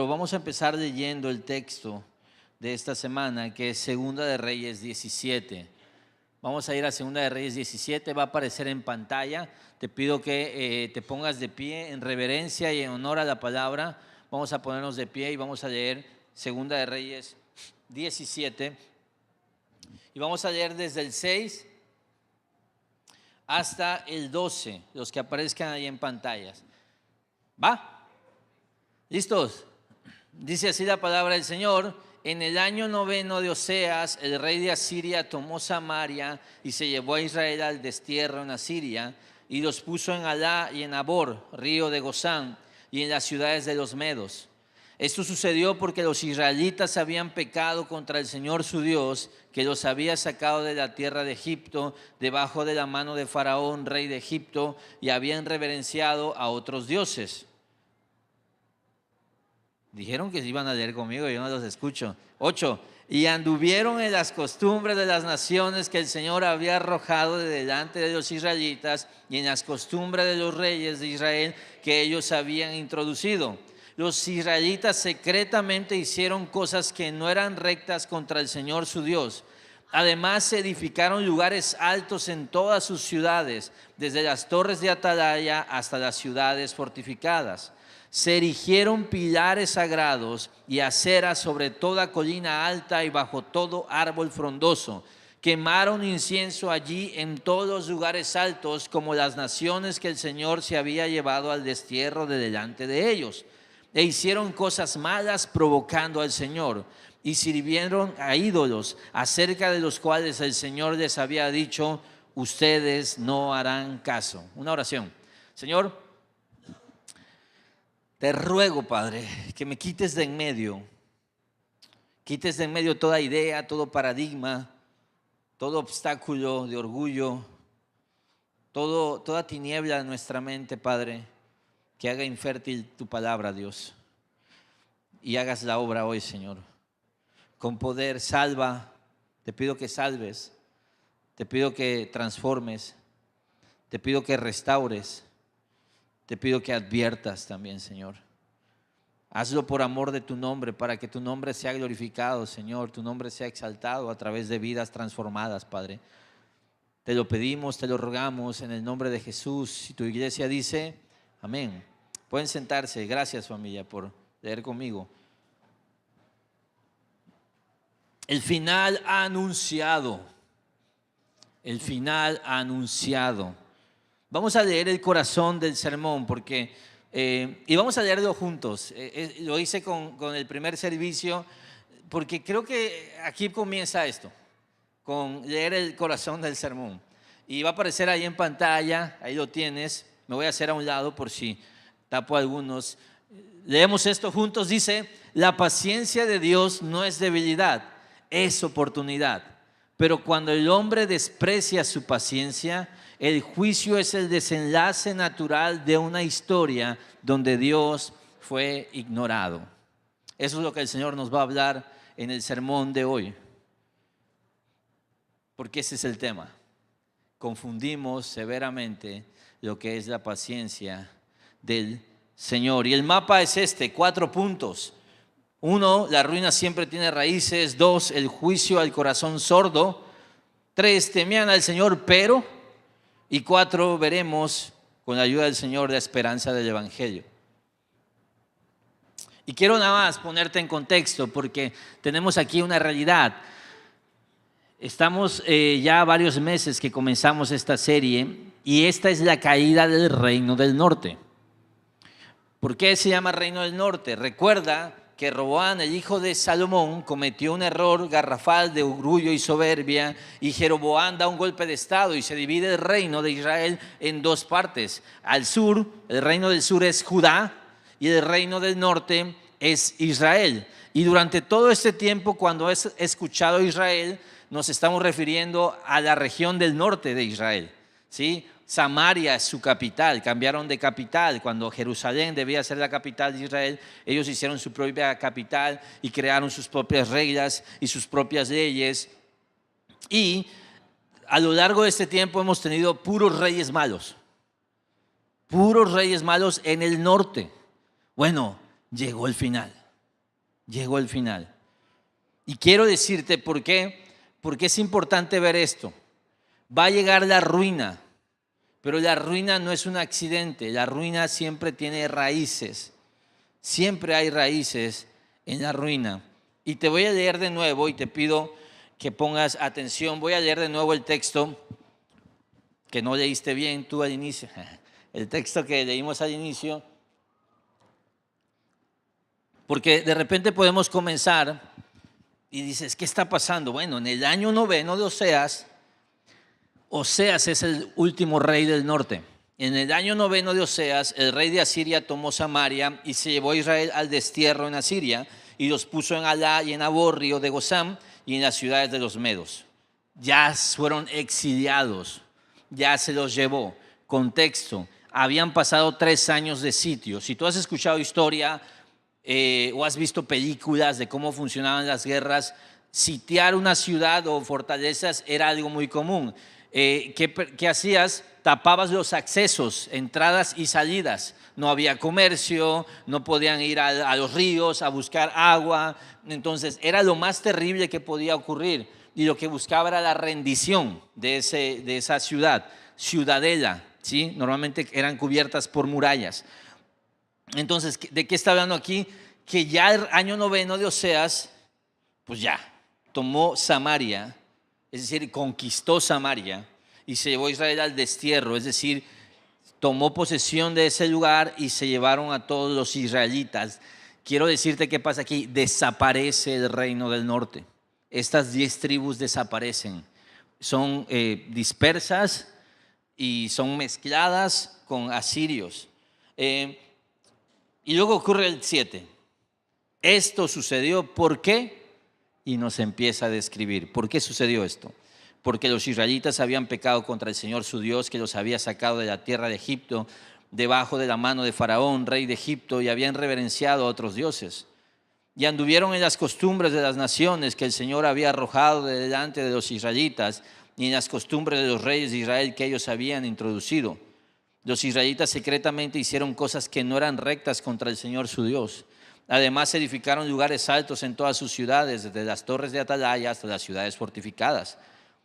Vamos a empezar leyendo el texto de esta semana, que es Segunda de Reyes 17. Vamos a ir a Segunda de Reyes 17, va a aparecer en pantalla. Te pido que te pongas de pie en reverencia y en honor a la palabra. Vamos a ponernos de pie y vamos a leer Segunda de Reyes 17. Y vamos a leer desde el 6 hasta el 12, los que aparezcan ahí en pantallas. ¿Va? ¿Listos? Dice así la palabra del Señor: en el año 9 de Oseas, el rey de Asiria tomó Samaria y se llevó a Israel al destierro en Asiria y los puso en Alá y en Abor, río de Gozán, y en las ciudades de los medos. Esto sucedió porque los israelitas habían pecado contra el Señor su Dios, que los había sacado de la tierra de Egipto, debajo de la mano de Faraón, rey de Egipto, y habían reverenciado a otros dioses. Dijeron que se iban a leer conmigo, yo no los escucho. 8. Y anduvieron en las costumbres de las naciones que el Señor había arrojado de delante de los israelitas, y en las costumbres de los reyes de Israel que ellos habían introducido. Los israelitas secretamente hicieron cosas que no eran rectas contra el Señor su Dios. Además se edificaron lugares altos en todas sus ciudades, desde las torres de Atalaya hasta las ciudades fortificadas. Se erigieron pilares sagrados y aceras sobre toda colina alta y bajo todo árbol frondoso. Quemaron incienso allí en todos los lugares altos, como las naciones que el Señor se había llevado al destierro de delante de ellos. E hicieron cosas malas provocando al Señor, y sirvieron a ídolos, acerca de los cuales el Señor les había dicho: ustedes no harán caso. Una oración. Señor, te ruego, Padre, que me quites de en medio toda idea, todo paradigma, todo obstáculo de orgullo, toda tiniebla en nuestra mente, Padre, que haga infértil tu palabra, Dios, y hagas la obra hoy, Señor. Con poder, salva, te pido que salves, te pido que transformes, te pido que restaures, te pido que adviertas también, Señor. Hazlo por amor de tu nombre, para que tu nombre sea glorificado, Señor, tu nombre sea exaltado a través de vidas transformadas, Padre. Te lo pedimos, te lo rogamos en el nombre de Jesús. Y tu iglesia dice: amén. Pueden sentarse. Gracias, familia, por leer conmigo. El final anunciado. El final anunciado. Vamos a leer el corazón del sermón y vamos a leerlo juntos. Lo hice con el primer servicio, porque creo que aquí comienza esto, con leer el corazón del sermón. Y va a aparecer ahí en pantalla, ahí lo tienes. Me voy a hacer a un lado por si tapo a algunos. Leemos esto juntos. Dice: la paciencia de Dios no es debilidad, es oportunidad. Pero cuando el hombre desprecia su paciencia, el juicio es el desenlace natural de una historia donde Dios fue ignorado. Eso es lo que el Señor nos va a hablar en el sermón de hoy. Porque ese es el tema. Confundimos severamente lo que es la paciencia del Señor. Y el mapa es 4 puntos. 1, la ruina siempre tiene raíces. 2, el juicio al corazón sordo. 3, temían al Señor, pero. Y 4, veremos con la ayuda del Señor la esperanza del Evangelio. Y quiero nada más ponerte en contexto, porque tenemos aquí una realidad. Estamos ya varios meses que comenzamos esta serie, y esta es la caída del Reino del Norte. ¿Por qué se llama Reino del Norte? Recuerda que Roboam, el hijo de Salomón, cometió un error garrafal de orgullo y soberbia, y Jeroboam da un golpe de estado y se divide el reino de Israel en 2 partes. Al sur, el reino del sur es Judá, y el reino del norte es Israel. Y durante todo este tiempo, cuando es escuchado Israel, nos estamos refiriendo a la región del norte de Israel, ¿sí? Samaria es su capital, cambiaron de capital. Cuando Jerusalén debía ser la capital de Israel, ellos hicieron su propia capital y crearon sus propias reglas y sus propias leyes. Y a lo largo de este tiempo hemos tenido puros reyes malos en el norte. Bueno, llegó el final. llegó el final. Y quiero decirte por qué, porque es importante ver esto. Va a llegar la ruina, pero la ruina no es un accidente, la ruina siempre tiene raíces, siempre hay raíces en la ruina. Y te voy a leer de nuevo y te pido que pongas atención, voy a leer de nuevo el texto que no leíste bien tú al inicio, el texto que leímos al inicio, porque de repente podemos comenzar y dices, ¿qué está pasando? Bueno, en el año 9 de Oseas, Oseas es el último rey del norte. En el año 9 de Oseas, el rey de Asiria tomó Samaria y se llevó a Israel al destierro en Asiria y los puso en Alá y en Abor, río de Gozán, y en las ciudades de los medos. Ya fueron exiliados, ya se los llevó. Contexto, habían pasado 3 años de sitio. Si tú has escuchado historia o has visto películas de cómo funcionaban las guerras, sitiar una ciudad o fortalezas era algo muy común. ¿Qué hacías? Tapabas los accesos, entradas y salidas. No había comercio, no podían ir a los ríos a buscar agua. Entonces era lo más terrible que podía ocurrir. Y lo que buscaba era la rendición de esa ciudadela, ¿sí? Normalmente eran cubiertas por murallas. Entonces, ¿de qué está hablando aquí? Que ya el año 9 de Oseas, pues ya, tomó Samaria, es decir, conquistó Samaria y se llevó a Israel al destierro, es decir, tomó posesión de ese lugar y se llevaron a todos los israelitas. Quiero decirte qué pasa aquí, desaparece el reino del norte. Estas 10 tribus desaparecen, son dispersas y son mezcladas con asirios. Y luego ocurre el 7. Esto sucedió, ¿por qué? Y nos empieza a describir. ¿Por qué sucedió esto? Porque los israelitas habían pecado contra el Señor su Dios, que los había sacado de la tierra de Egipto, debajo de la mano de Faraón, rey de Egipto, y habían reverenciado a otros dioses. Y anduvieron en las costumbres de las naciones que el Señor había arrojado de delante de los israelitas, y en las costumbres de los reyes de Israel que ellos habían introducido. Los israelitas secretamente hicieron cosas que no eran rectas contra el Señor su Dios. Además edificaron lugares altos en todas sus ciudades, desde las torres de atalaya hasta las ciudades fortificadas.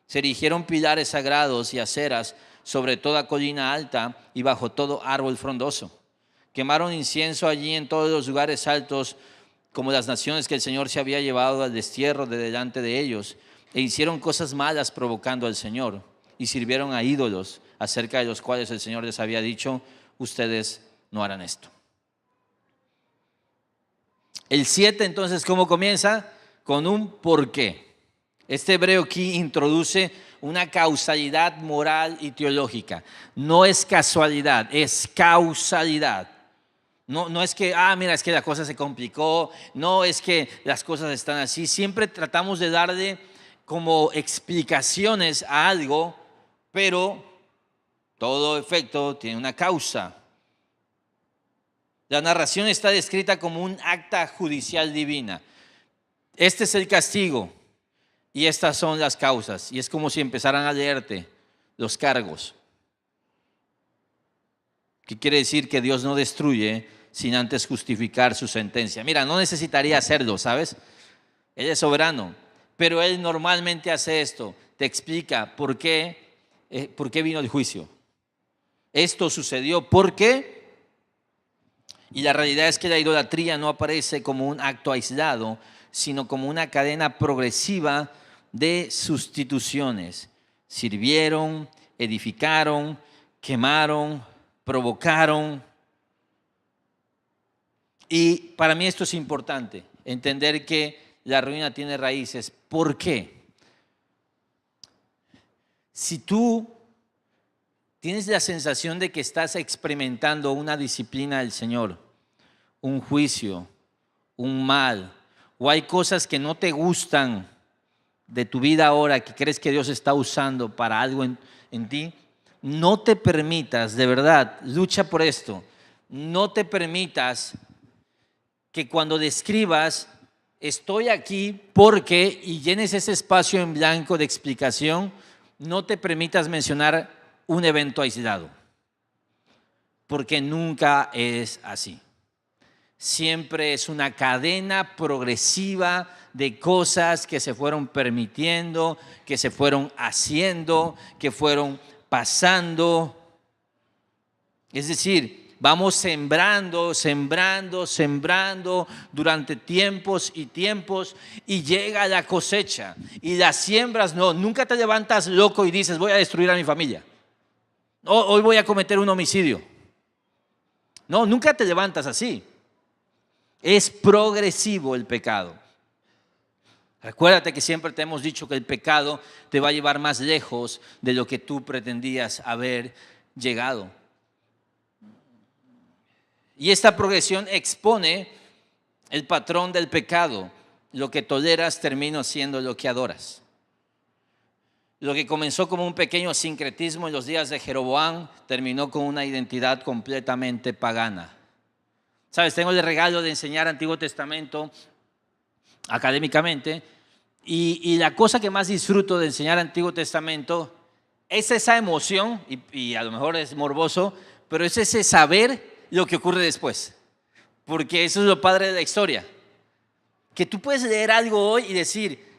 Se erigieron pilares sagrados y aceras sobre toda colina alta y bajo todo árbol frondoso. Quemaron incienso allí en todos los lugares altos, como las naciones que el Señor se había llevado al destierro de delante de ellos, e hicieron cosas malas provocando al Señor, y sirvieron a ídolos, acerca de los cuales el Señor les había dicho, ustedes no harán esto. El 7 entonces, ¿cómo comienza? Con un porqué. Este hebreo aquí introduce una causalidad moral y teológica. No es casualidad, es causalidad. No es que, mira, es que la cosa se complicó, no es que las cosas están así. Siempre tratamos de darle como explicaciones a algo, pero todo efecto tiene una causa. La narración está descrita como un acta judicial divina. Este es el castigo y estas son las causas. Y es como si empezaran a leerte los cargos. ¿Qué quiere decir? Que Dios no destruye sin antes justificar su sentencia. Mira, no necesitaría hacerlo, ¿sabes? Él es soberano, pero Él normalmente hace esto. Te explica por qué vino el juicio. Esto sucedió porque, y la realidad es que la idolatría no aparece como un acto aislado, sino como una cadena progresiva de sustituciones. Sirvieron, edificaron, quemaron, provocaron. Y para mí esto es importante, entender que la ruina tiene raíces. ¿Por qué? Si tú tienes la sensación de que estás experimentando una disciplina del Señor, un juicio, un mal, o hay cosas que no te gustan de tu vida ahora que crees que Dios está usando para algo en ti, no te permitas, de verdad, lucha por esto, no te permitas que cuando describas estoy aquí porque y llenes ese espacio en blanco de explicación, no te permitas mencionar un evento aislado, porque nunca es así. Siempre es una cadena progresiva de cosas que se fueron permitiendo, que se fueron haciendo, que fueron pasando. Es decir, vamos sembrando, sembrando, sembrando durante tiempos y tiempos y llega la cosecha. Y las siembras, no, nunca te levantas loco y dices, voy a destruir a mi familia. Hoy voy a cometer un homicidio. No, nunca te levantas así. Es progresivo el pecado. Recuérdate que siempre te hemos dicho que el pecado te va a llevar más lejos de lo que tú pretendías haber llegado. Y esta progresión expone el patrón del pecado. Lo que toleras termina siendo lo que adoras. Lo que comenzó como un pequeño sincretismo en los días de Jeroboam terminó con una identidad completamente pagana. Sabes, tengo el regalo de enseñar Antiguo Testamento académicamente y la cosa que más disfruto de enseñar Antiguo Testamento es esa emoción, y a lo mejor es morboso, pero es ese saber lo que ocurre después, porque eso es lo padre de la historia, que tú puedes leer algo hoy y decir,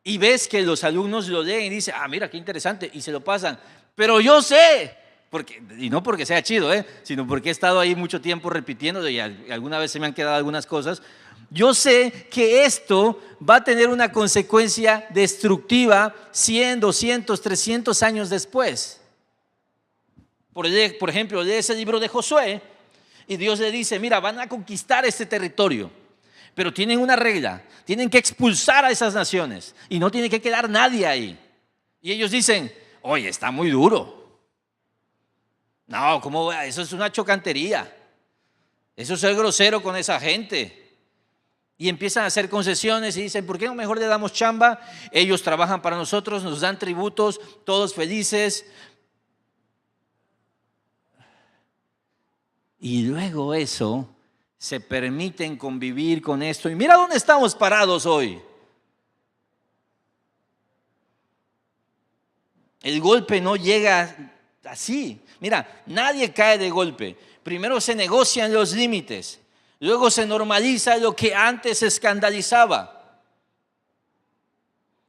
y ves que los alumnos lo leen y dicen, mira qué interesante, y se lo pasan, pero yo sé, y no porque sea chido, sino porque he estado ahí mucho tiempo repitiéndolo y alguna vez se me han quedado algunas cosas. Yo sé que esto va a tener una consecuencia destructiva 100, 200, 300 años después. Por ejemplo, lees el libro de Josué y Dios le dice, mira, van a conquistar este territorio, pero tienen una regla, tienen que expulsar a esas naciones y no tiene que quedar nadie ahí. Y ellos dicen, oye, está muy duro. No, ¿cómo? Eso es una chocantería. Eso es ser grosero con esa gente. Y empiezan a hacer concesiones y dicen, ¿por qué no mejor le damos chamba? Ellos trabajan para nosotros, nos dan tributos, todos felices. Y luego eso, se permiten convivir con esto. Y mira dónde estamos parados hoy. El golpe no llega así. Mira, nadie cae de golpe. Primero se negocian los límites. Luego se normaliza lo que antes escandalizaba.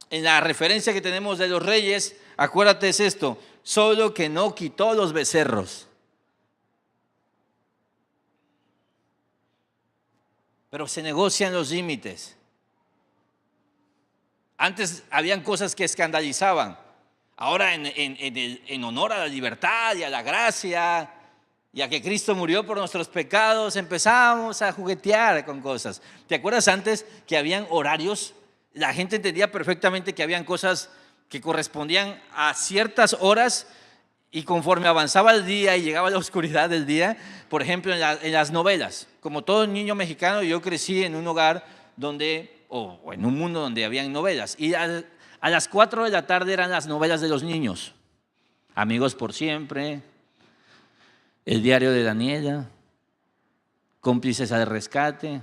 En la referencia que tenemos de los reyes, acuérdate es esto, solo que no quitó los becerros. Pero se negocian los límites. Antes habían cosas que escandalizaban. Ahora en honor a la libertad y a la gracia y a que Cristo murió por nuestros pecados, empezamos a juguetear con cosas. ¿Te acuerdas antes que habían horarios? La gente entendía perfectamente que habían cosas que correspondían a ciertas horas y conforme avanzaba el día y llegaba la oscuridad del día, por ejemplo en las novelas. Como todo niño mexicano, yo crecí en un hogar donde, o en un mundo donde habían novelas. Y a las 4 de la tarde eran las novelas de los niños. Amigos por siempre, El diario de Daniela, Cómplices al rescate.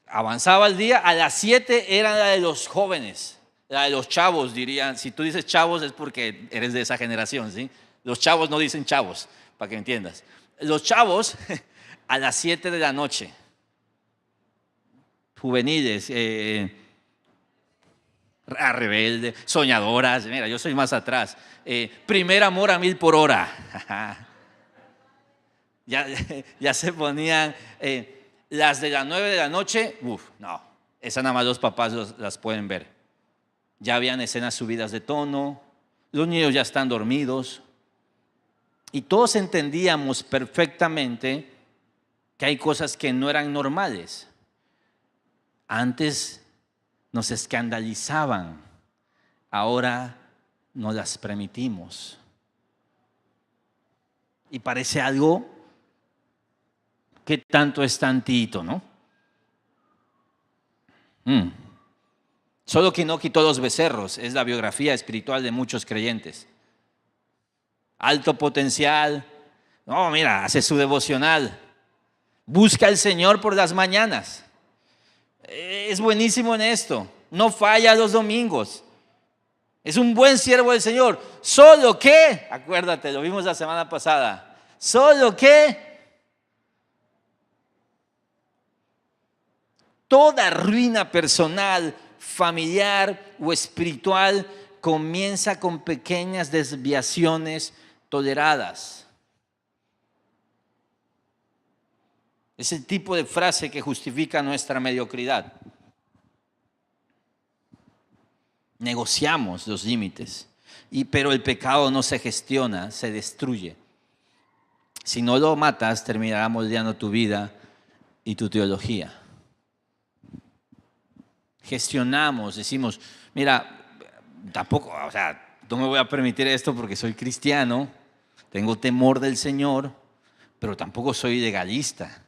Avanzaba el día, a las 7 era la de los jóvenes, la de los chavos, dirían. Si tú dices chavos es porque eres de esa generación, ¿sí? Los chavos no dicen chavos, para que entiendas. Los chavos a las 7 de la noche, juveniles, rebelde, soñadoras, mira, yo soy más atrás. Primer amor a 1000 por hora. ya se ponían las de las 9 de la noche. No, esas nada más los papás las pueden ver. Ya habían escenas subidas de tono, los niños ya están dormidos. Y todos entendíamos perfectamente que hay cosas que no eran normales. Antes nos escandalizaban, ahora no las permitimos. Y parece algo que tanto es tantito, ¿no? Solo que no quitó los becerros, es la biografía espiritual de muchos creyentes. Alto potencial, no, mira, hace su devocional, busca al Señor por las mañanas. Es buenísimo en esto, no falla los domingos, es un buen siervo del Señor, solo que, acuérdate, lo vimos la semana pasada, solo que Toda ruina personal, familiar o espiritual comienza con pequeñas desviaciones toleradas. Es el tipo de frase que justifica nuestra mediocridad. Negociamos los límites, pero el pecado no se gestiona, se destruye. Si no lo matas, terminará moldeando tu vida y tu teología. Gestionamos, decimos, mira, tampoco, no me voy a permitir esto porque soy cristiano, tengo temor del Señor, pero tampoco soy legalista.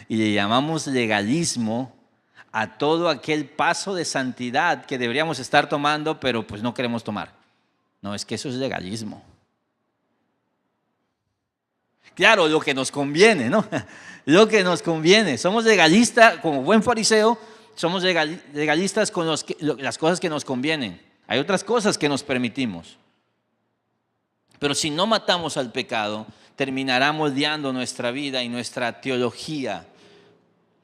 Y le llamamos legalismo a todo aquel paso de santidad que deberíamos estar tomando, pero pues no queremos tomar. No, es que eso es legalismo. Claro, lo que nos conviene, ¿no? Lo que nos conviene. Somos legalistas, como buen fariseo, somos legalistas con las cosas que nos convienen. Hay otras cosas que nos permitimos. Pero si no matamos al pecado, terminará moldeando nuestra vida y nuestra teología.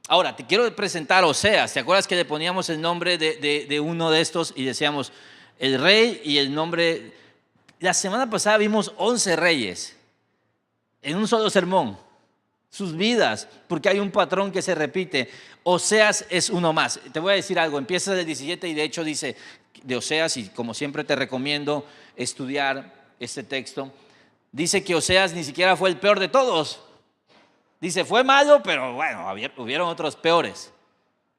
Ahora, te quiero presentar a Oseas. ¿Te acuerdas que le poníamos el nombre de uno de estos y decíamos el rey y el nombre? La semana pasada vimos 11 reyes en un solo sermón, sus vidas, porque hay un patrón que se repite. Oseas es uno más. Te voy a decir algo, empieza del 17 y de hecho dice de Oseas, y como siempre te recomiendo estudiar este texto, dice que Oseas ni siquiera fue el peor de todos. Dice, fue malo, pero bueno, hubieron otros peores.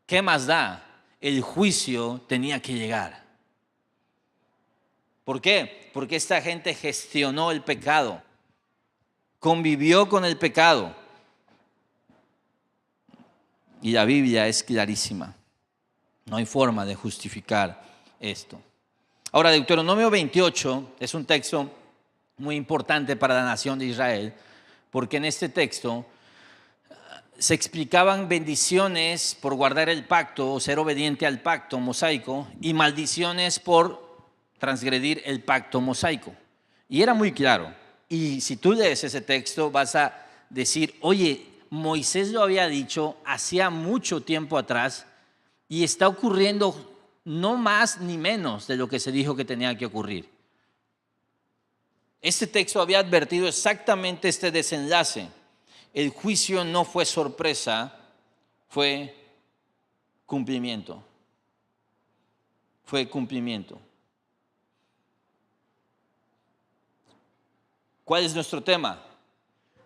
¿Qué más da? El juicio tenía que llegar. ¿Por qué? Porque esta gente gestionó el pecado, convivió con el pecado. Y la Biblia es clarísima. No hay forma de justificar esto. Ahora, Deuteronomio 28 es un texto muy importante para la nación de Israel, porque en este texto se explicaban bendiciones por guardar el pacto o ser obediente al pacto mosaico y maldiciones por transgredir el pacto mosaico. Y era muy claro. Y si tú lees ese texto vas a decir, oye, Moisés lo había dicho hacía mucho tiempo atrás y está ocurriendo no más ni menos de lo que se dijo que tenía que ocurrir. Este texto había advertido exactamente este desenlace. El juicio no fue sorpresa, fue cumplimiento. Fue cumplimiento. ¿Cuál es nuestro tema?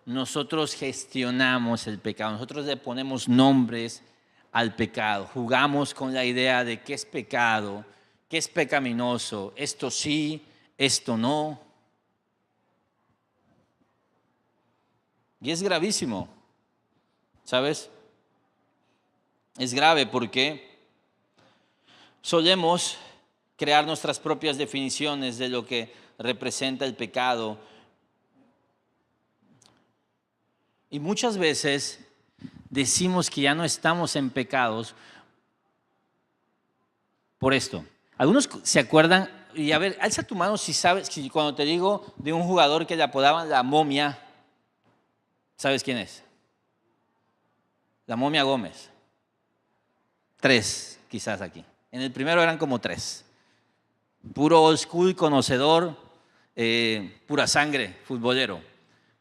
Nosotros gestionamos el pecado, nosotros le ponemos nombres al pecado, jugamos con la idea de qué es pecado, qué es pecaminoso, esto sí, esto no. Y es gravísimo, ¿sabes? Es grave porque solemos crear nuestras propias definiciones de lo que representa el pecado. Y muchas veces decimos que ya no estamos en pecados por esto. Algunos se acuerdan, y a ver, alza tu mano si sabes, si cuando te digo de un jugador que le apodaban la momia, ¿sabes quién es? La momia Gómez. 3 quizás aquí. En el primero eran como 3. Puro old school, conocedor, pura sangre, futbolero.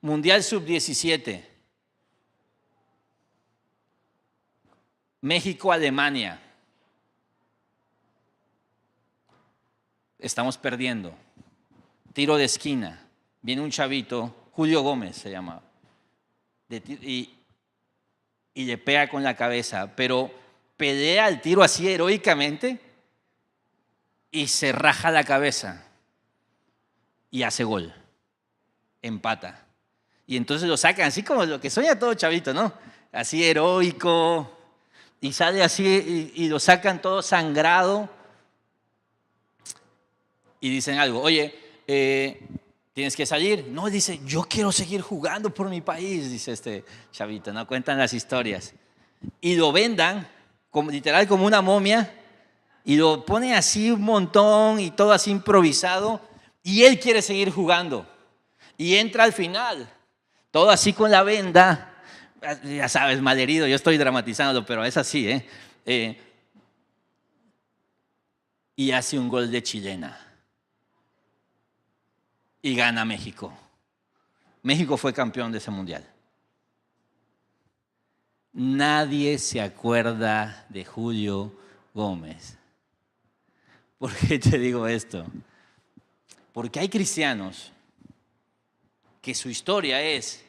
Mundial Sub-17. México-Alemania. Estamos perdiendo. Tiro de esquina. Viene un chavito, Julio Gómez se llama, y le pega con la cabeza, pero pelea el tiro así heroicamente y se raja la cabeza y hace gol. Empata. Y entonces lo sacan así como lo que sueña todo chavito, ¿no? Así heroico. Y sale así y lo sacan todo sangrado. Y dicen algo, oye, ¿tienes que salir? No, dice, yo quiero seguir jugando por mi país, dice este chavito, ¿no? Cuentan las historias. Y lo vendan, literal como una momia, y lo ponen así un montón y todo así improvisado. Y él quiere seguir jugando. Y entra al final, todo así con la venda, ya sabes, malherido, yo estoy dramatizándolo, pero es así, y hace un gol de chilena y gana México. México fue campeón de ese mundial. Nadie se acuerda de Julio Gómez. ¿Por qué te digo esto? Porque hay cristianos que su historia es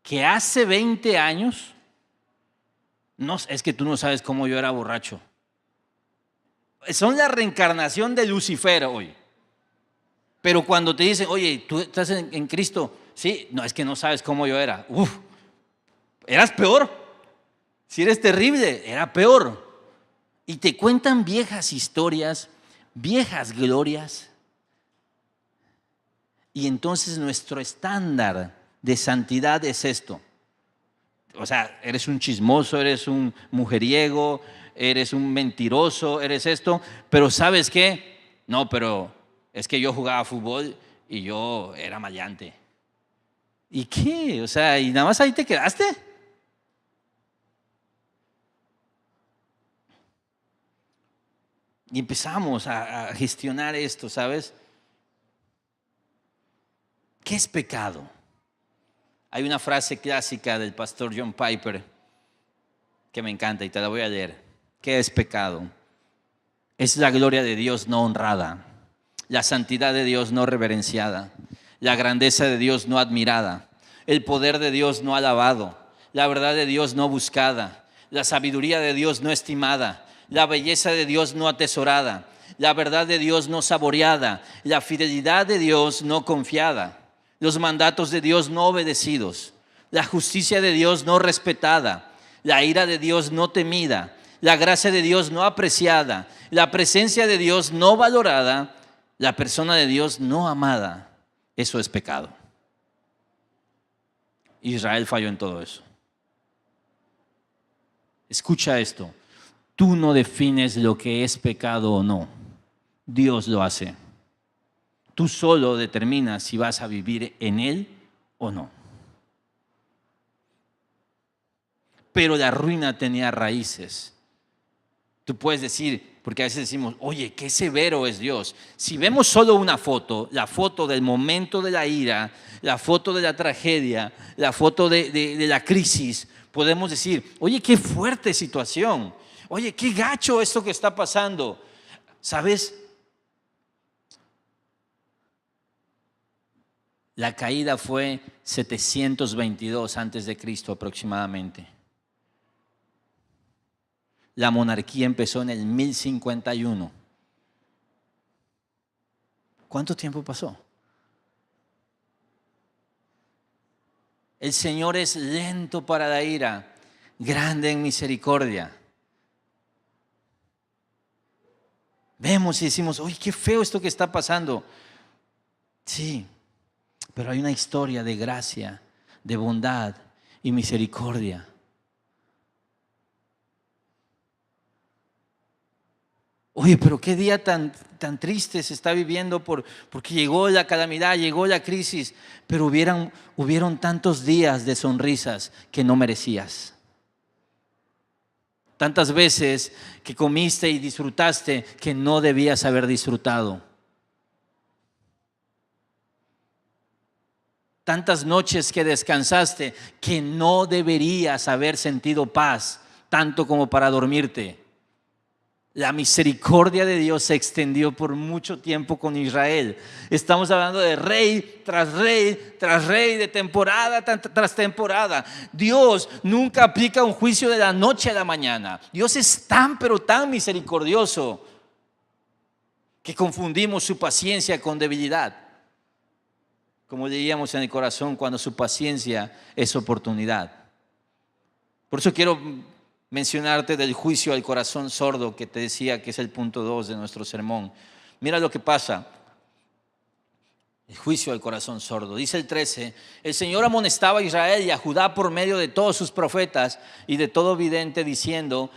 que hace 20 años, no, es que tú no sabes cómo yo era borracho. Son la reencarnación de Lucifer hoy. Pero cuando te dicen, oye, tú estás en Cristo, sí, no, es que no sabes cómo yo era. Uf, eras peor. Si eres terrible, era peor. Y te cuentan viejas historias, viejas glorias. Y entonces nuestro estándar de santidad es esto. O sea, eres un chismoso, eres un mujeriego, eres un mentiroso, eres esto. Pero ¿sabes qué? No, pero es que yo jugaba fútbol y yo era maleante. ¿Y qué? O sea, ¿y nada más ahí te quedaste? Y empezamos a gestionar esto, ¿sabes? ¿Qué es pecado? Hay una frase clásica del pastor John Piper que me encanta y te la voy a leer. ¿Qué es pecado? Es la gloria de Dios no honrada, la santidad de Dios no reverenciada, la grandeza de Dios no admirada, el poder de Dios no alabado, la verdad de Dios no buscada, la sabiduría de Dios no estimada, la belleza de Dios no atesorada, la verdad de Dios no saboreada, la fidelidad de Dios no confiada, los mandatos de Dios no obedecidos, la justicia de Dios no respetada, la ira de Dios no temida, la gracia de Dios no apreciada, la presencia de Dios no valorada, la persona de Dios no amada. Eso es pecado. Israel falló en todo eso. Escucha esto. Tú no defines lo que es pecado o no. Dios lo hace. Tú solo determinas si vas a vivir en él o no. Pero la ruina tenía raíces. Tú puedes decir, porque a veces decimos, oye, qué severo es Dios. Si vemos solo una foto, la foto del momento de la ira, la foto de la tragedia, la foto de la crisis, podemos decir, oye, qué fuerte situación. Oye, qué gacho esto que está pasando. ¿Sabes? La caída fue 722 antes de Cristo aproximadamente. La monarquía empezó en el 1051. ¿Cuánto tiempo pasó? El Señor es lento para la ira, grande en misericordia. Vemos y decimos, uy, qué feo esto que está pasando. Sí, pero hay una historia de gracia, de bondad y misericordia. Oye, pero qué día tan triste se está viviendo porque llegó la calamidad, llegó la crisis, pero hubieron tantos días de sonrisas que no merecías. Tantas veces que comiste y disfrutaste que no debías haber disfrutado. Tantas noches que descansaste que no deberías haber sentido paz, tanto como para dormirte. La misericordia de Dios se extendió por mucho tiempo con Israel. Estamos hablando de rey tras rey tras rey, de temporada tras temporada. Dios nunca aplica un juicio de la noche a la mañana. Dios es tan pero tan misericordioso que confundimos su paciencia con debilidad. Como leíamos en el corazón, cuando su paciencia es oportunidad. Por eso quiero mencionarte del juicio al corazón sordo que te decía que es el punto 2 de nuestro sermón. Mira lo que pasa. El juicio al corazón sordo. Dice el 13, el Señor amonestaba a Israel y a Judá por medio de todos sus profetas y de todo vidente diciendo,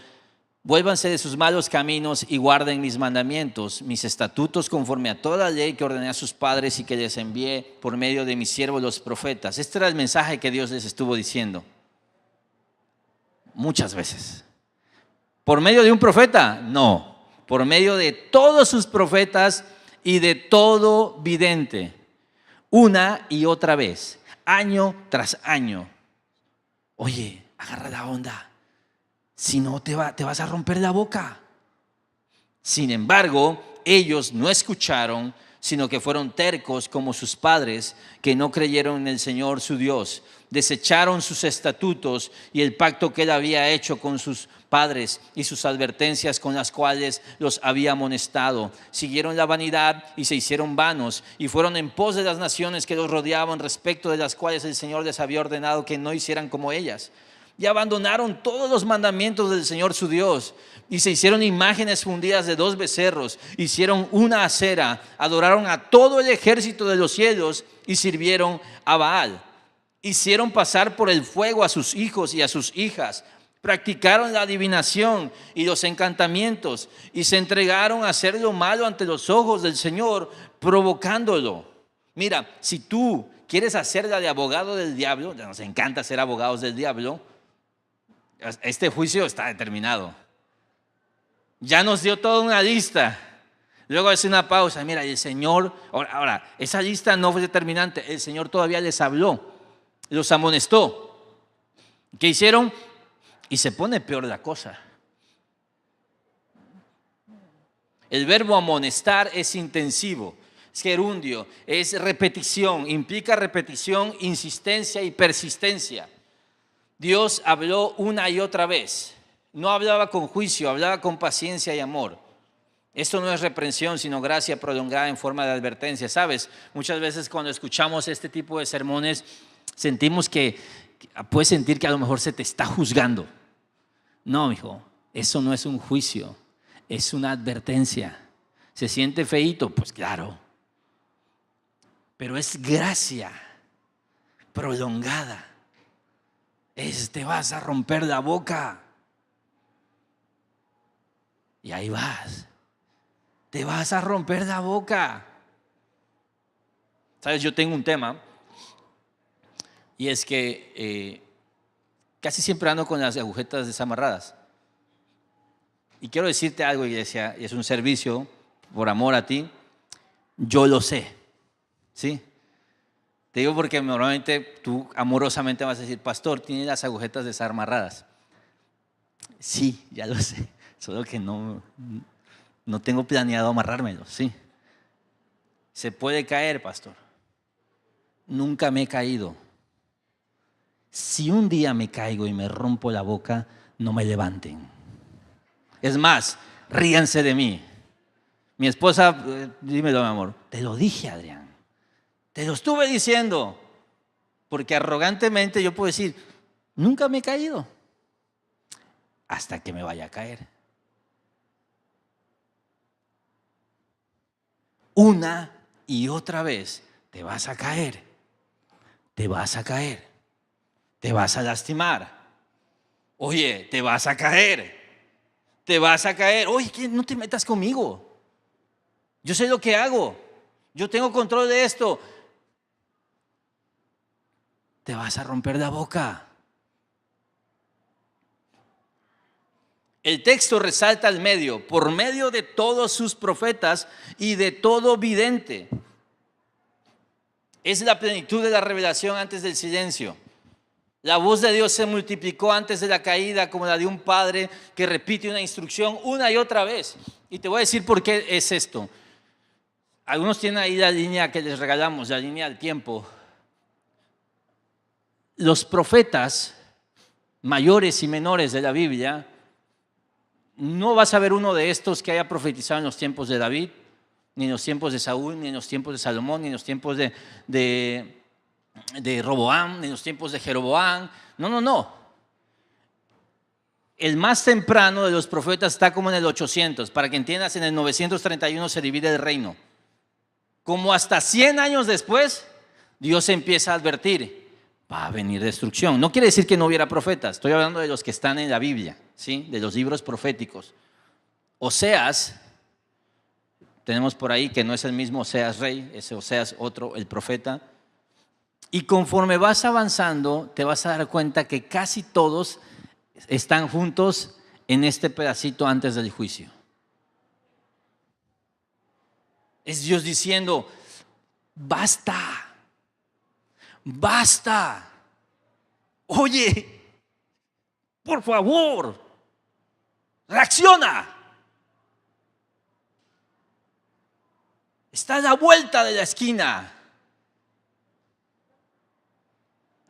vuélvanse de sus malos caminos y guarden mis mandamientos, mis estatutos conforme a toda la ley que ordené a sus padres y que les envié por medio de mis siervos los profetas. Este era el mensaje que Dios les estuvo diciendo. Muchas veces. ¿Por medio de un profeta? No. Por medio de todos sus profetas y de todo vidente. Una y otra vez. Año tras año. Oye, agarra la onda. Si no, te vas a romper la boca. Sin embargo, ellos no escucharon, sino que fueron tercos como sus padres, que no creyeron en el Señor su Dios. Desecharon sus estatutos y el pacto que él había hecho con sus padres y sus advertencias con las cuales los había amonestado. Siguieron la vanidad y se hicieron vanos y fueron en pos de las naciones que los rodeaban, respecto de las cuales el Señor les había ordenado que no hicieran como ellas. Y abandonaron todos los mandamientos del Señor su Dios y se hicieron imágenes fundidas de 2 becerros, hicieron una acera, adoraron a todo el ejército de los cielos y sirvieron a Baal. Hicieron pasar por el fuego a sus hijos y a sus hijas, practicaron la adivinación y los encantamientos y se entregaron a hacer lo malo ante los ojos del Señor, provocándolo. Mira, si tú quieres hacerla de abogado del diablo, nos encanta ser abogados del diablo, este juicio está determinado. Ya nos dio toda una lista. Luego hace una pausa. Mira, el Señor, ahora, esa lista no fue determinante. El Señor todavía les habló, los amonestó. ¿Qué hicieron? Y se pone peor la cosa. El verbo amonestar es intensivo, es gerundio, es repetición, implica repetición, insistencia y persistencia. Dios habló una y otra vez. No hablaba con juicio, hablaba con paciencia y amor. Esto no es reprensión, sino gracia prolongada en forma de advertencia. ¿Sabes? Muchas veces cuando escuchamos este tipo de sermones, sentimos puedes sentir que a lo mejor se te está juzgando. No, hijo, eso no es un juicio, es una advertencia. ¿Se siente feíto? Pues claro. Pero es gracia prolongada. Te vas a romper la boca. Y ahí vas. Te vas a romper la boca. ¿Sabes? Yo tengo un tema. Y es que casi siempre ando con las agujetas desamarradas. Y quiero decirte algo, iglesia, y es un servicio por amor a ti. Yo lo sé. ¿Sí? Te digo porque normalmente tú amorosamente vas a decir, pastor, tiene las agujetas desamarradas. Sí, ya lo sé, solo que no tengo planeado amarrármelo, sí. Se puede caer, pastor. Nunca me he caído. Si un día me caigo y me rompo la boca, no me levanten. Es más, ríanse de mí. Mi esposa, dímelo, mi amor, te lo dije, Adrián. Te lo estuve diciendo, porque arrogantemente yo puedo decir, nunca me he caído, hasta que me vaya a caer. Una y otra vez te vas a caer, te vas a caer, te vas a lastimar. Oye, te vas a caer, te vas a caer. Oye, no te metas conmigo, yo sé lo que hago, yo tengo control de esto. Te vas a romper la boca. El texto resalta al medio, por medio de todos sus profetas y de todo vidente. Es la plenitud de la revelación antes del silencio. La voz de Dios se multiplicó antes de la caída, como la de un padre que repite una instrucción una y otra vez. Y te voy a decir por qué es esto. Algunos tienen ahí la línea que les regalamos, la línea del tiempo. Los profetas mayores y menores de la Biblia, no vas a ver uno de estos que haya profetizado en los tiempos de David, ni en los tiempos de Saúl, ni en los tiempos de Salomón, ni en los tiempos de Roboam, ni en los tiempos de Jeroboam. No. El más temprano de los profetas está como en el 800. Para que entiendas, en el 931 se divide el reino. Como hasta 100 años después, Dios empieza a advertir. Va a venir destrucción. No quiere decir que no hubiera profetas. Estoy hablando de los que están en la Biblia, ¿sí? De los libros proféticos. Oseas, tenemos por ahí que no es el mismo Oseas rey, ese Oseas otro, el profeta. Y conforme vas avanzando, te vas a dar cuenta que casi todos están juntos en este pedacito antes del juicio. Es Dios diciendo, basta, basta. Oye, por favor, reacciona. Está a la vuelta de la esquina.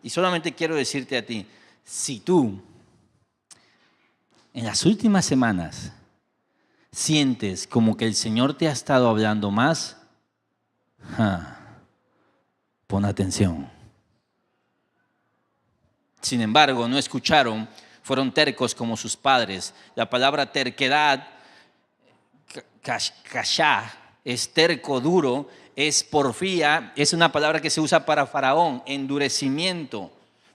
Y solamente quiero decirte a ti, si tú en las últimas semanas sientes como que el Señor te ha estado hablando más, pon atención. Sin embargo, no escucharon, fueron tercos como sus padres. La palabra terquedad, kashá, es terco, duro, es porfía, es una palabra que se usa para Faraón, endurecimiento,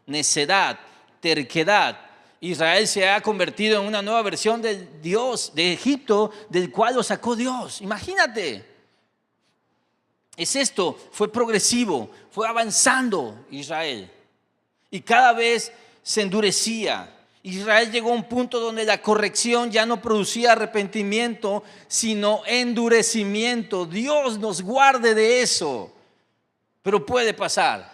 necedad, terquedad. Israel se ha convertido en una nueva versión del Dios de Egipto, del cual lo sacó Dios. Imagínate. Es esto, fue progresivo, fue avanzando Israel. Y cada vez se endurecía. Israel llegó a un punto donde la corrección ya no producía arrepentimiento, sino endurecimiento. Dios nos guarde de eso. Pero puede pasar.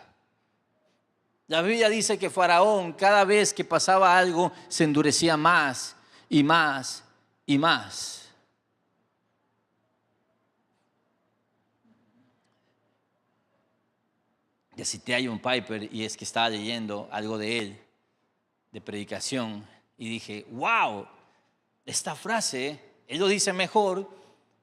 La Biblia dice que Faraón, cada vez que pasaba algo, se endurecía más y más y más. Ya cité a John Piper y es que estaba leyendo algo de él, de predicación, y dije, wow, esta frase, él lo dice mejor,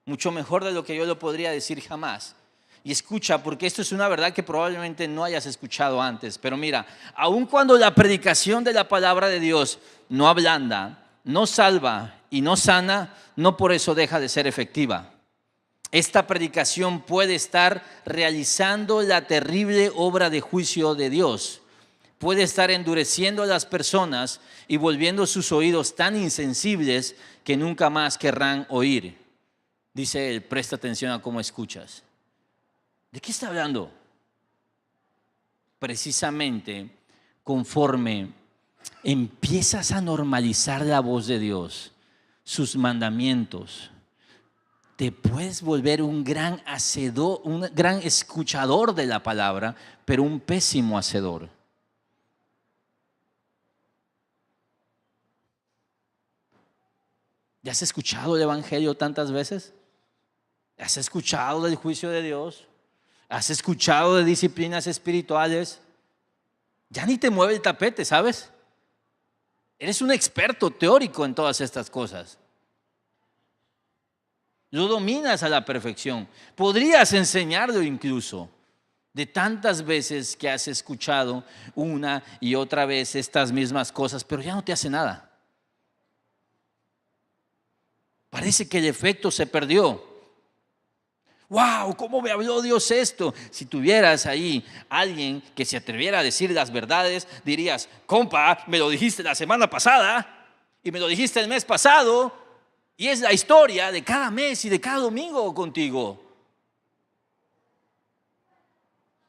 mucho mejor de lo que yo lo podría decir jamás. Y escucha, porque esto es una verdad que probablemente no hayas escuchado antes. Pero mira, aun cuando la predicación de la palabra de Dios no ablanda, no salva y no sana, no por eso deja de ser efectiva. Esta predicación puede estar realizando la terrible obra de juicio de Dios. Puede estar endureciendo a las personas y volviendo sus oídos tan insensibles que nunca más querrán oír. Dice él, presta atención a cómo escuchas. ¿De qué está hablando? Precisamente conforme empiezas a normalizar la voz de Dios, sus mandamientos, te puedes volver un gran hacedor, un gran escuchador de la palabra, pero un pésimo hacedor. ¿Ya has escuchado el evangelio tantas veces? ¿Has escuchado del juicio de Dios? ¿Has escuchado de disciplinas espirituales? Ya ni te mueve el tapete, ¿sabes? Eres un experto teórico en todas estas cosas. Lo dominas a la perfección. Podrías enseñarlo incluso. De tantas veces que has escuchado una y otra vez estas mismas cosas, pero ya no te hace nada. Parece que el efecto se perdió. ¡Wow! ¿Cómo me habló Dios esto? Si tuvieras ahí alguien que se atreviera a decir las verdades, dirías, compa, me lo dijiste la semana pasada y me lo dijiste el mes pasado y es la historia de cada mes y de cada domingo contigo.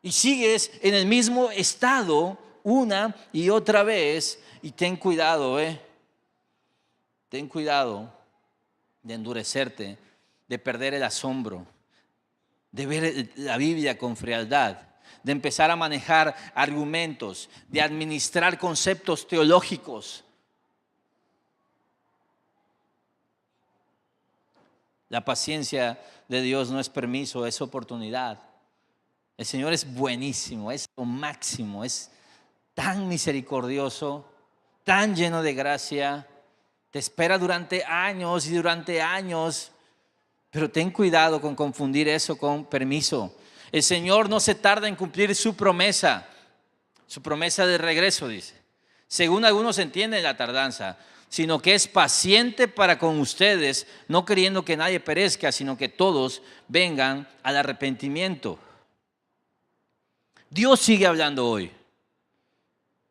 Y sigues en el mismo estado una y otra vez y ten cuidado, Ten cuidado de endurecerte, de perder el asombro, de ver la Biblia con frialdad, de empezar a manejar argumentos, de administrar conceptos teológicos. La paciencia de Dios no es permiso, es oportunidad. El Señor es buenísimo, es lo máximo, es tan misericordioso, tan lleno de gracia. Te espera durante años y durante años. Pero ten cuidado con confundir eso con permiso. El Señor no se tarda en cumplir su promesa de regreso, dice. Según algunos entienden la tardanza, sino que es paciente para con ustedes, no queriendo que nadie perezca, sino que todos vengan al arrepentimiento. Dios sigue hablando hoy.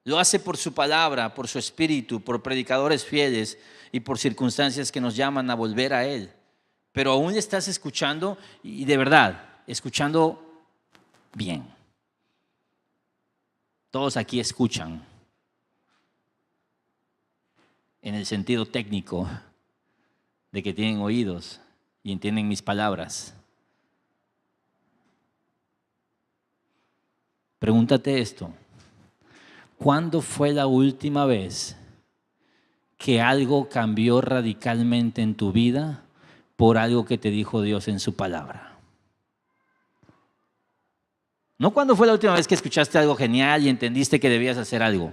Lo hace por su palabra, por su espíritu, por predicadores fieles y por circunstancias que nos llaman a volver a Él. Pero aún le estás escuchando y de verdad, escuchando bien. Todos aquí escuchan. en el sentido técnico de que tienen oídos y entienden mis palabras. Pregúntate esto: ¿cuándo fue la última vez que algo cambió radicalmente en tu vida por algo que te dijo Dios en su palabra? No cuándo fue la última vez que escuchaste algo genial y entendiste que debías hacer algo.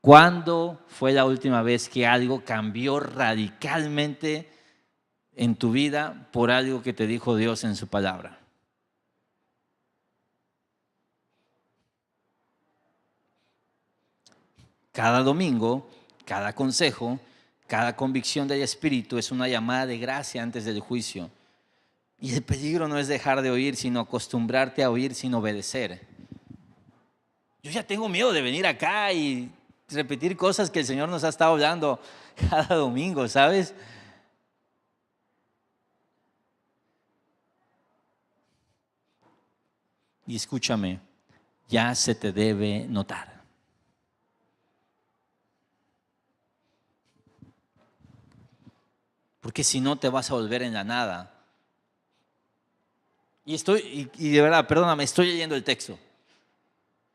¿Cuándo fue la última vez que algo cambió radicalmente en tu vida por algo que te dijo Dios en su palabra? Cada domingo, cada consejo, cada convicción del Espíritu es una llamada de gracia antes del juicio. Y el peligro no es dejar de oír, sino acostumbrarte a oír sin obedecer. Yo ya tengo miedo de venir acá y repetir cosas que el Señor nos ha estado hablando cada domingo, ¿sabes? Y escúchame, ya se te debe notar. Porque si no te vas a volver en la nada. Y de verdad, perdóname, estoy leyendo el texto.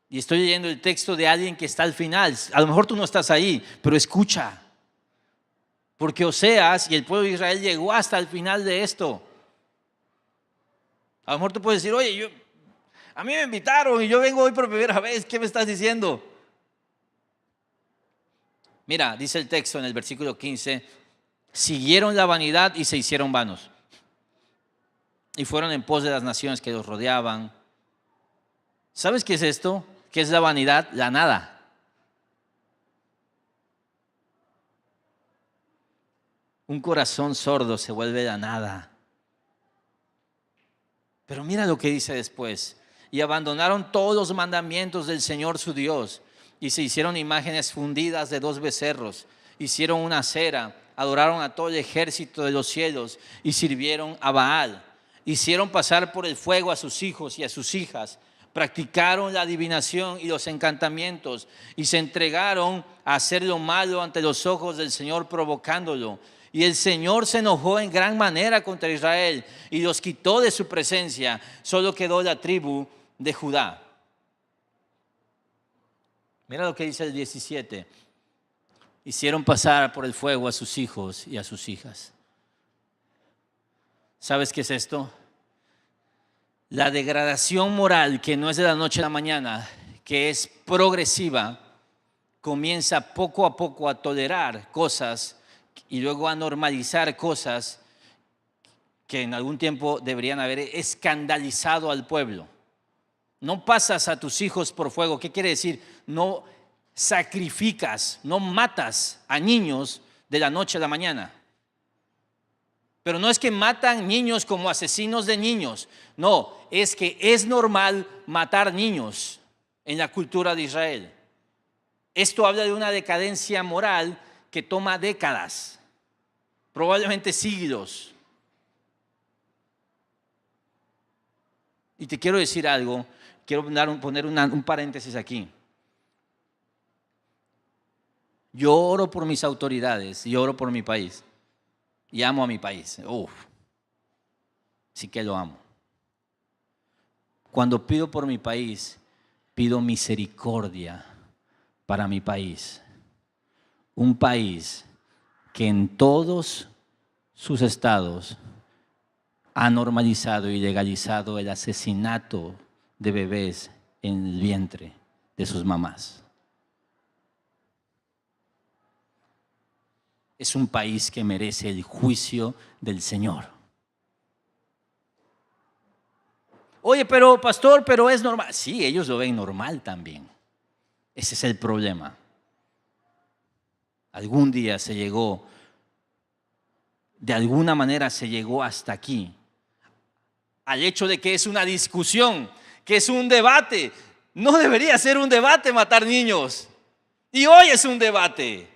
Y estoy leyendo el texto de alguien que está al final. A lo mejor tú no estás ahí, pero escucha. Porque Oseas y el pueblo de Israel llegó hasta el final de esto. A lo mejor tú puedes decir, oye, a mí me invitaron y yo vengo hoy por primera vez. ¿Qué me estás diciendo? Mira, dice el texto en el versículo 15, siguieron la vanidad y se hicieron vanos. Y fueron en pos de las naciones que los rodeaban. ¿Sabes qué es esto? ¿Qué es la vanidad? La nada. Un corazón sordo se vuelve la nada. Pero mira lo que dice después. Y abandonaron todos los mandamientos del Señor su Dios y se hicieron imágenes fundidas de 2 becerros. Hicieron una cera, adoraron a todo el ejército de los cielos y sirvieron a Baal. Hicieron pasar por el fuego a sus hijos y a sus hijas. Practicaron la adivinación y los encantamientos y se entregaron a hacer lo malo ante los ojos del Señor, provocándolo. Y el Señor se enojó en gran manera contra Israel y los quitó de su presencia. Solo quedó la tribu de Judá. Mira lo que dice el 17. Hicieron pasar por el fuego a sus hijos y a sus hijas. ¿Sabes qué es esto? La degradación moral, que no es de la noche a la mañana, que es progresiva, comienza poco a poco a tolerar cosas y luego a normalizar cosas que en algún tiempo deberían haber escandalizado al pueblo. No pasas a tus hijos por fuego. ¿Qué quiere decir? No sacrificas, no matas a niños de la noche a la mañana. Pero no es que matan niños como asesinos de niños. No, es que es normal matar niños en la cultura de Israel. Esto habla de una decadencia moral que toma décadas, probablemente siglos. Y te quiero decir algo, quiero poner un paréntesis aquí. Yo oro por mis autoridades y oro por mi país. Y amo a mi país. Sí que lo amo. Cuando pido por mi país, pido misericordia para mi país. Un país que en todos sus estados ha normalizado y legalizado el asesinato de bebés en el vientre de sus mamás. Es un país que merece el juicio del Señor. Oye, pero pastor, pero es normal. Sí, ellos lo ven normal también. Ese es el problema. Algún día se llegó, de alguna manera se llegó hasta aquí, al hecho de que es una discusión, que es un debate. No debería ser un debate matar niños. Y hoy es un debate.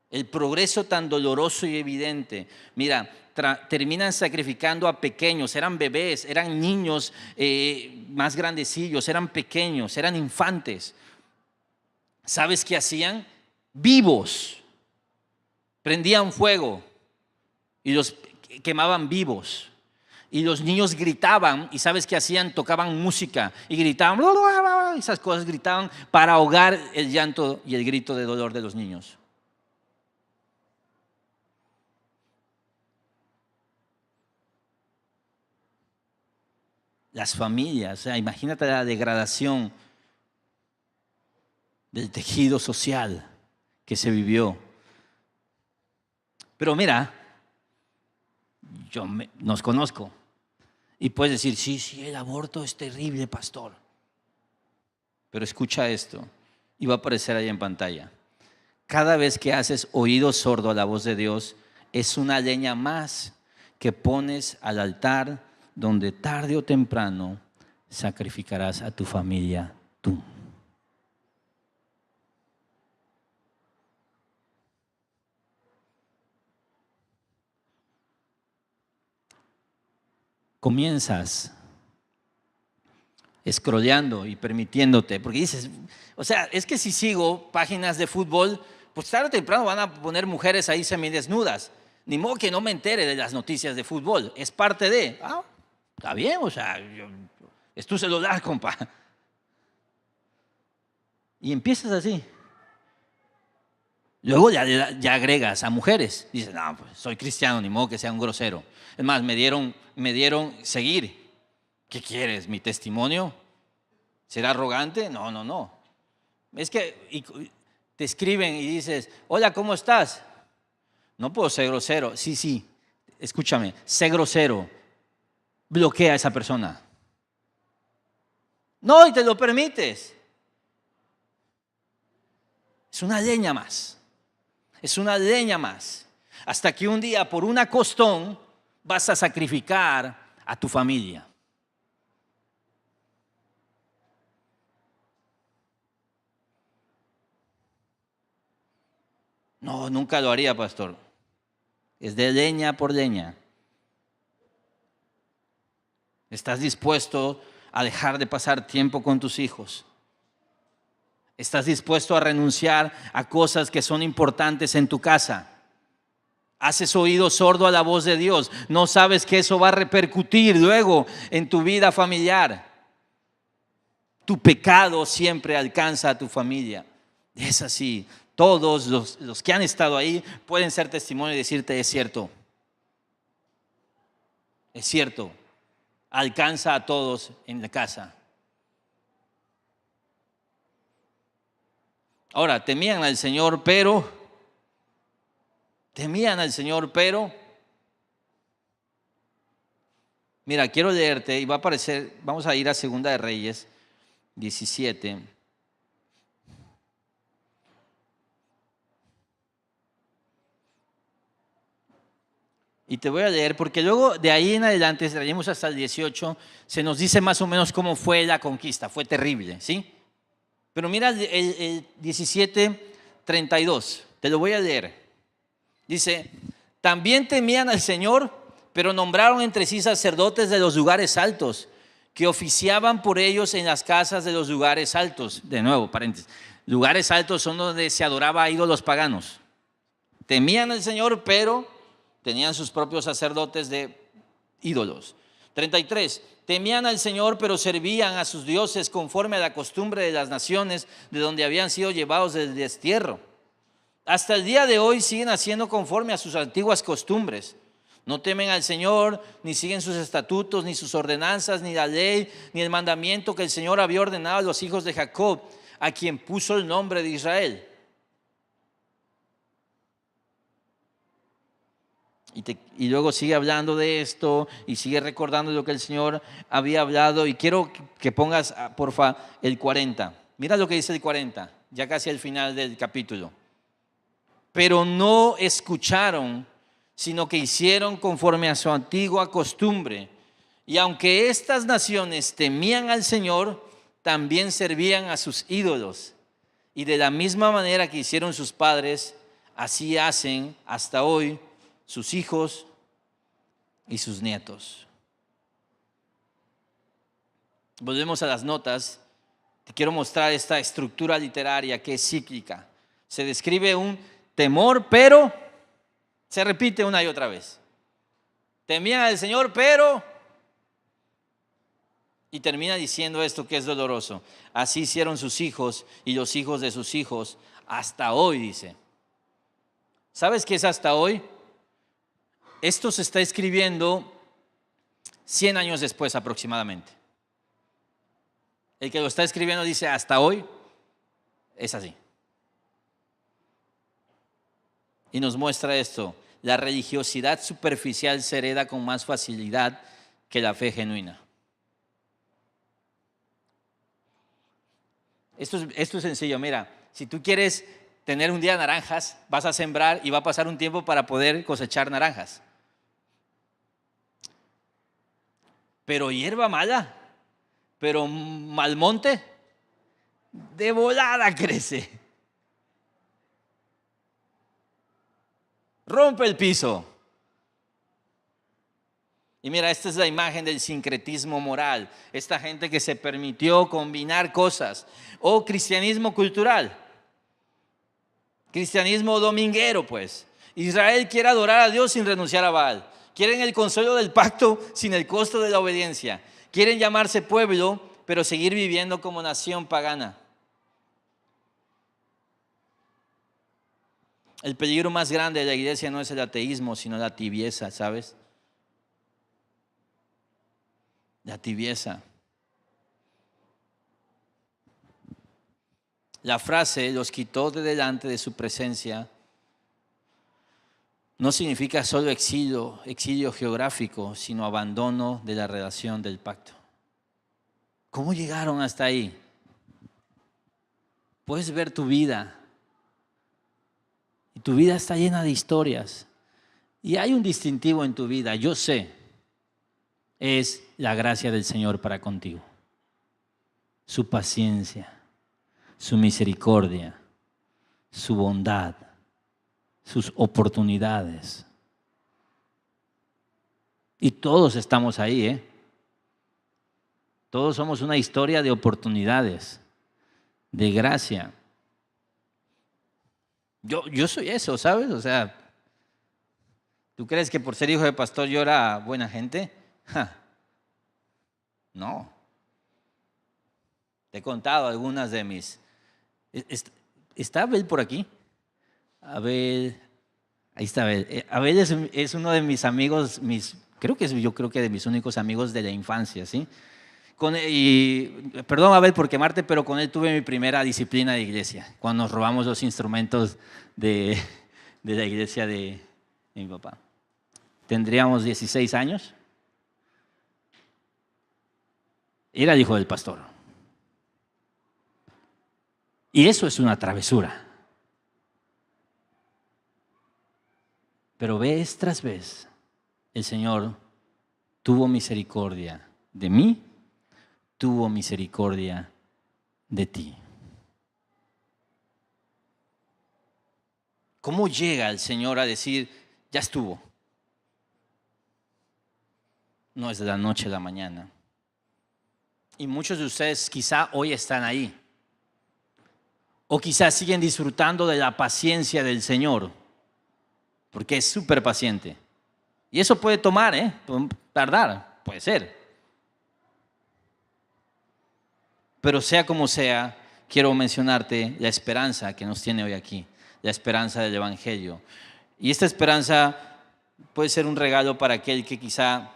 El progreso tan doloroso y evidente. Mira, terminan sacrificando a pequeños, eran bebés, eran niños más grandecillos, eran pequeños, eran infantes. ¿Sabes qué hacían? Vivos. Prendían fuego y los quemaban vivos. Y los niños gritaban, y ¿sabes qué hacían? Tocaban música y gritaban, esas cosas gritaban para ahogar el llanto y el grito de dolor de los niños. Las familias, o sea, imagínate la degradación del tejido social que se vivió. Pero mira, nos conozco y puedes decir, sí, el aborto es terrible, pastor. Pero escucha esto, y va a aparecer ahí en pantalla. Cada vez que haces oído sordo a la voz de Dios, es una leña más que pones al altar donde tarde o temprano sacrificarás a tu familia tú. Comienzas scrolleando y permitiéndote, porque dices, o sea, es que si sigo páginas de fútbol, pues tarde o temprano van a poner mujeres ahí semidesnudas. Ni modo que no me entere de las noticias de fútbol, es parte de, está bien, o sea, es tu celular, compa. Y empiezas así. Luego ya agregas a mujeres. Dices, no, pues soy cristiano, ni modo que sea un grosero. Es más, me dieron seguir. ¿Qué quieres? ¿Mi testimonio? ¿Ser arrogante? No. Es que te escriben y dices, hola, ¿cómo estás? No puedo ser grosero. Sí, escúchame, sé grosero. Bloquea a esa persona. No, y te lo permites. Es una leña más. Es una leña más. Hasta que un día, por una costón, vas a sacrificar a tu familia. No, nunca lo haría, pastor. Es de leña por leña. ¿Estás dispuesto a dejar de pasar tiempo con tus hijos? ¿Estás dispuesto a renunciar a cosas que son importantes en tu casa? Haces oído sordo a la voz de Dios. No sabes que eso va a repercutir luego en tu vida familiar. Tu pecado siempre alcanza a tu familia. Es así. Todos los que han estado ahí pueden ser testimonio y decirte, es cierto. Es cierto. Alcanza a todos en la casa. Ahora, temían al Señor, pero mira, quiero leerte y va a aparecer, vamos a ir a Segunda de Reyes 17. Y te voy a leer, porque luego de ahí en adelante, traemos hasta el 18, se nos dice más o menos cómo fue la conquista, fue terrible, ¿sí? Pero mira el 17:32, te lo voy a leer. Dice, también temían al Señor, pero nombraron entre sí sacerdotes de los lugares altos, que oficiaban por ellos en las casas de los lugares altos. De nuevo, paréntesis, lugares altos son donde se adoraba a ídolos paganos. Temían al Señor, pero tenían sus propios sacerdotes de ídolos. 33. Temían al Señor, pero servían a sus dioses conforme a la costumbre de las naciones de donde habían sido llevados del destierro. Hasta el día de hoy siguen haciendo conforme a sus antiguas costumbres. No temen al Señor, ni siguen sus estatutos, ni sus ordenanzas, ni la ley, ni el mandamiento que el Señor había ordenado a los hijos de Jacob, a quien puso el nombre de Israel. Y luego sigue hablando de esto y sigue recordando lo que el Señor había hablado. Y quiero que pongas, porfa, el 40. Mira lo que dice el 40, ya casi al final del capítulo. Pero no escucharon, sino que hicieron conforme a su antigua costumbre. Y aunque estas naciones temían al Señor, también servían a sus ídolos. Y de la misma manera que hicieron sus padres, así hacen hasta hoy sus hijos y sus nietos. Volvemos a las notas Te quiero mostrar esta estructura literaria que es cíclica. Se describe un temor, pero se repite una y otra vez. Temían al Señor, pero... Y termina diciendo esto que es doloroso. Así hicieron sus hijos y los hijos de sus hijos hasta hoy, dice. ¿Sabes qué es hasta hoy? Esto se está escribiendo 100 años después aproximadamente. El que lo está escribiendo dice hasta hoy, es así. Y nos muestra esto. La religiosidad superficial se hereda con más facilidad que la fe genuina. Esto es sencillo, mira, si tú quieres tener un día de naranjas, vas a sembrar y va a pasar un tiempo para poder cosechar naranjas. Pero hierba mala, pero mal monte, de volada crece. Rompe el piso. Y mira, esta es la imagen del sincretismo moral. Esta gente que se permitió combinar cosas. O cristianismo cultural. Cristianismo dominguero, pues. Israel quiere adorar a Dios sin renunciar a Baal. Quieren el consuelo del pacto sin el costo de la obediencia. Quieren llamarse pueblo, pero seguir viviendo como nación pagana. El peligro más grande de la iglesia no es el ateísmo, sino la tibieza, ¿sabes? La tibieza. La frase los quitó de delante de su presencia no significa solo exilio geográfico, sino abandono de la relación del pacto. ¿Cómo llegaron hasta ahí? Puedes ver tu vida. Y tu vida está llena de historias. Y hay un distintivo en tu vida, yo sé. Es la gracia del Señor para contigo. Su paciencia, su misericordia, su bondad, sus oportunidades. Y todos estamos ahí, ¿eh? Todos somos una historia de oportunidades, de gracia. Yo soy eso, ¿sabes? O sea, ¿tú crees que por ser hijo de pastor yo era buena gente? No. Te he contado algunas de mis... ¿Está Abel por aquí? Abel, ahí está Abel. Abel es uno de mis amigos, yo creo que de mis únicos amigos de la infancia, ¿sí? Perdón Abel por quemarte, pero con él tuve mi primera disciplina de iglesia, cuando nos robamos los instrumentos de la iglesia de mi papá. Tendríamos 16 años. Era el hijo del pastor. Y eso es una travesura. Pero vez tras vez, el Señor tuvo misericordia de mí, tuvo misericordia de ti. ¿Cómo llega el Señor a decir, ya estuvo? No es de la noche a la mañana. Y muchos de ustedes quizá hoy están ahí. O quizás siguen disfrutando de la paciencia del Señor. Porque es súper paciente. Y eso puede tomar, puede tardar, puede ser. Pero sea como sea, quiero mencionarte la esperanza que nos tiene hoy aquí. La esperanza del Evangelio. Y esta esperanza puede ser un regalo para aquel que quizá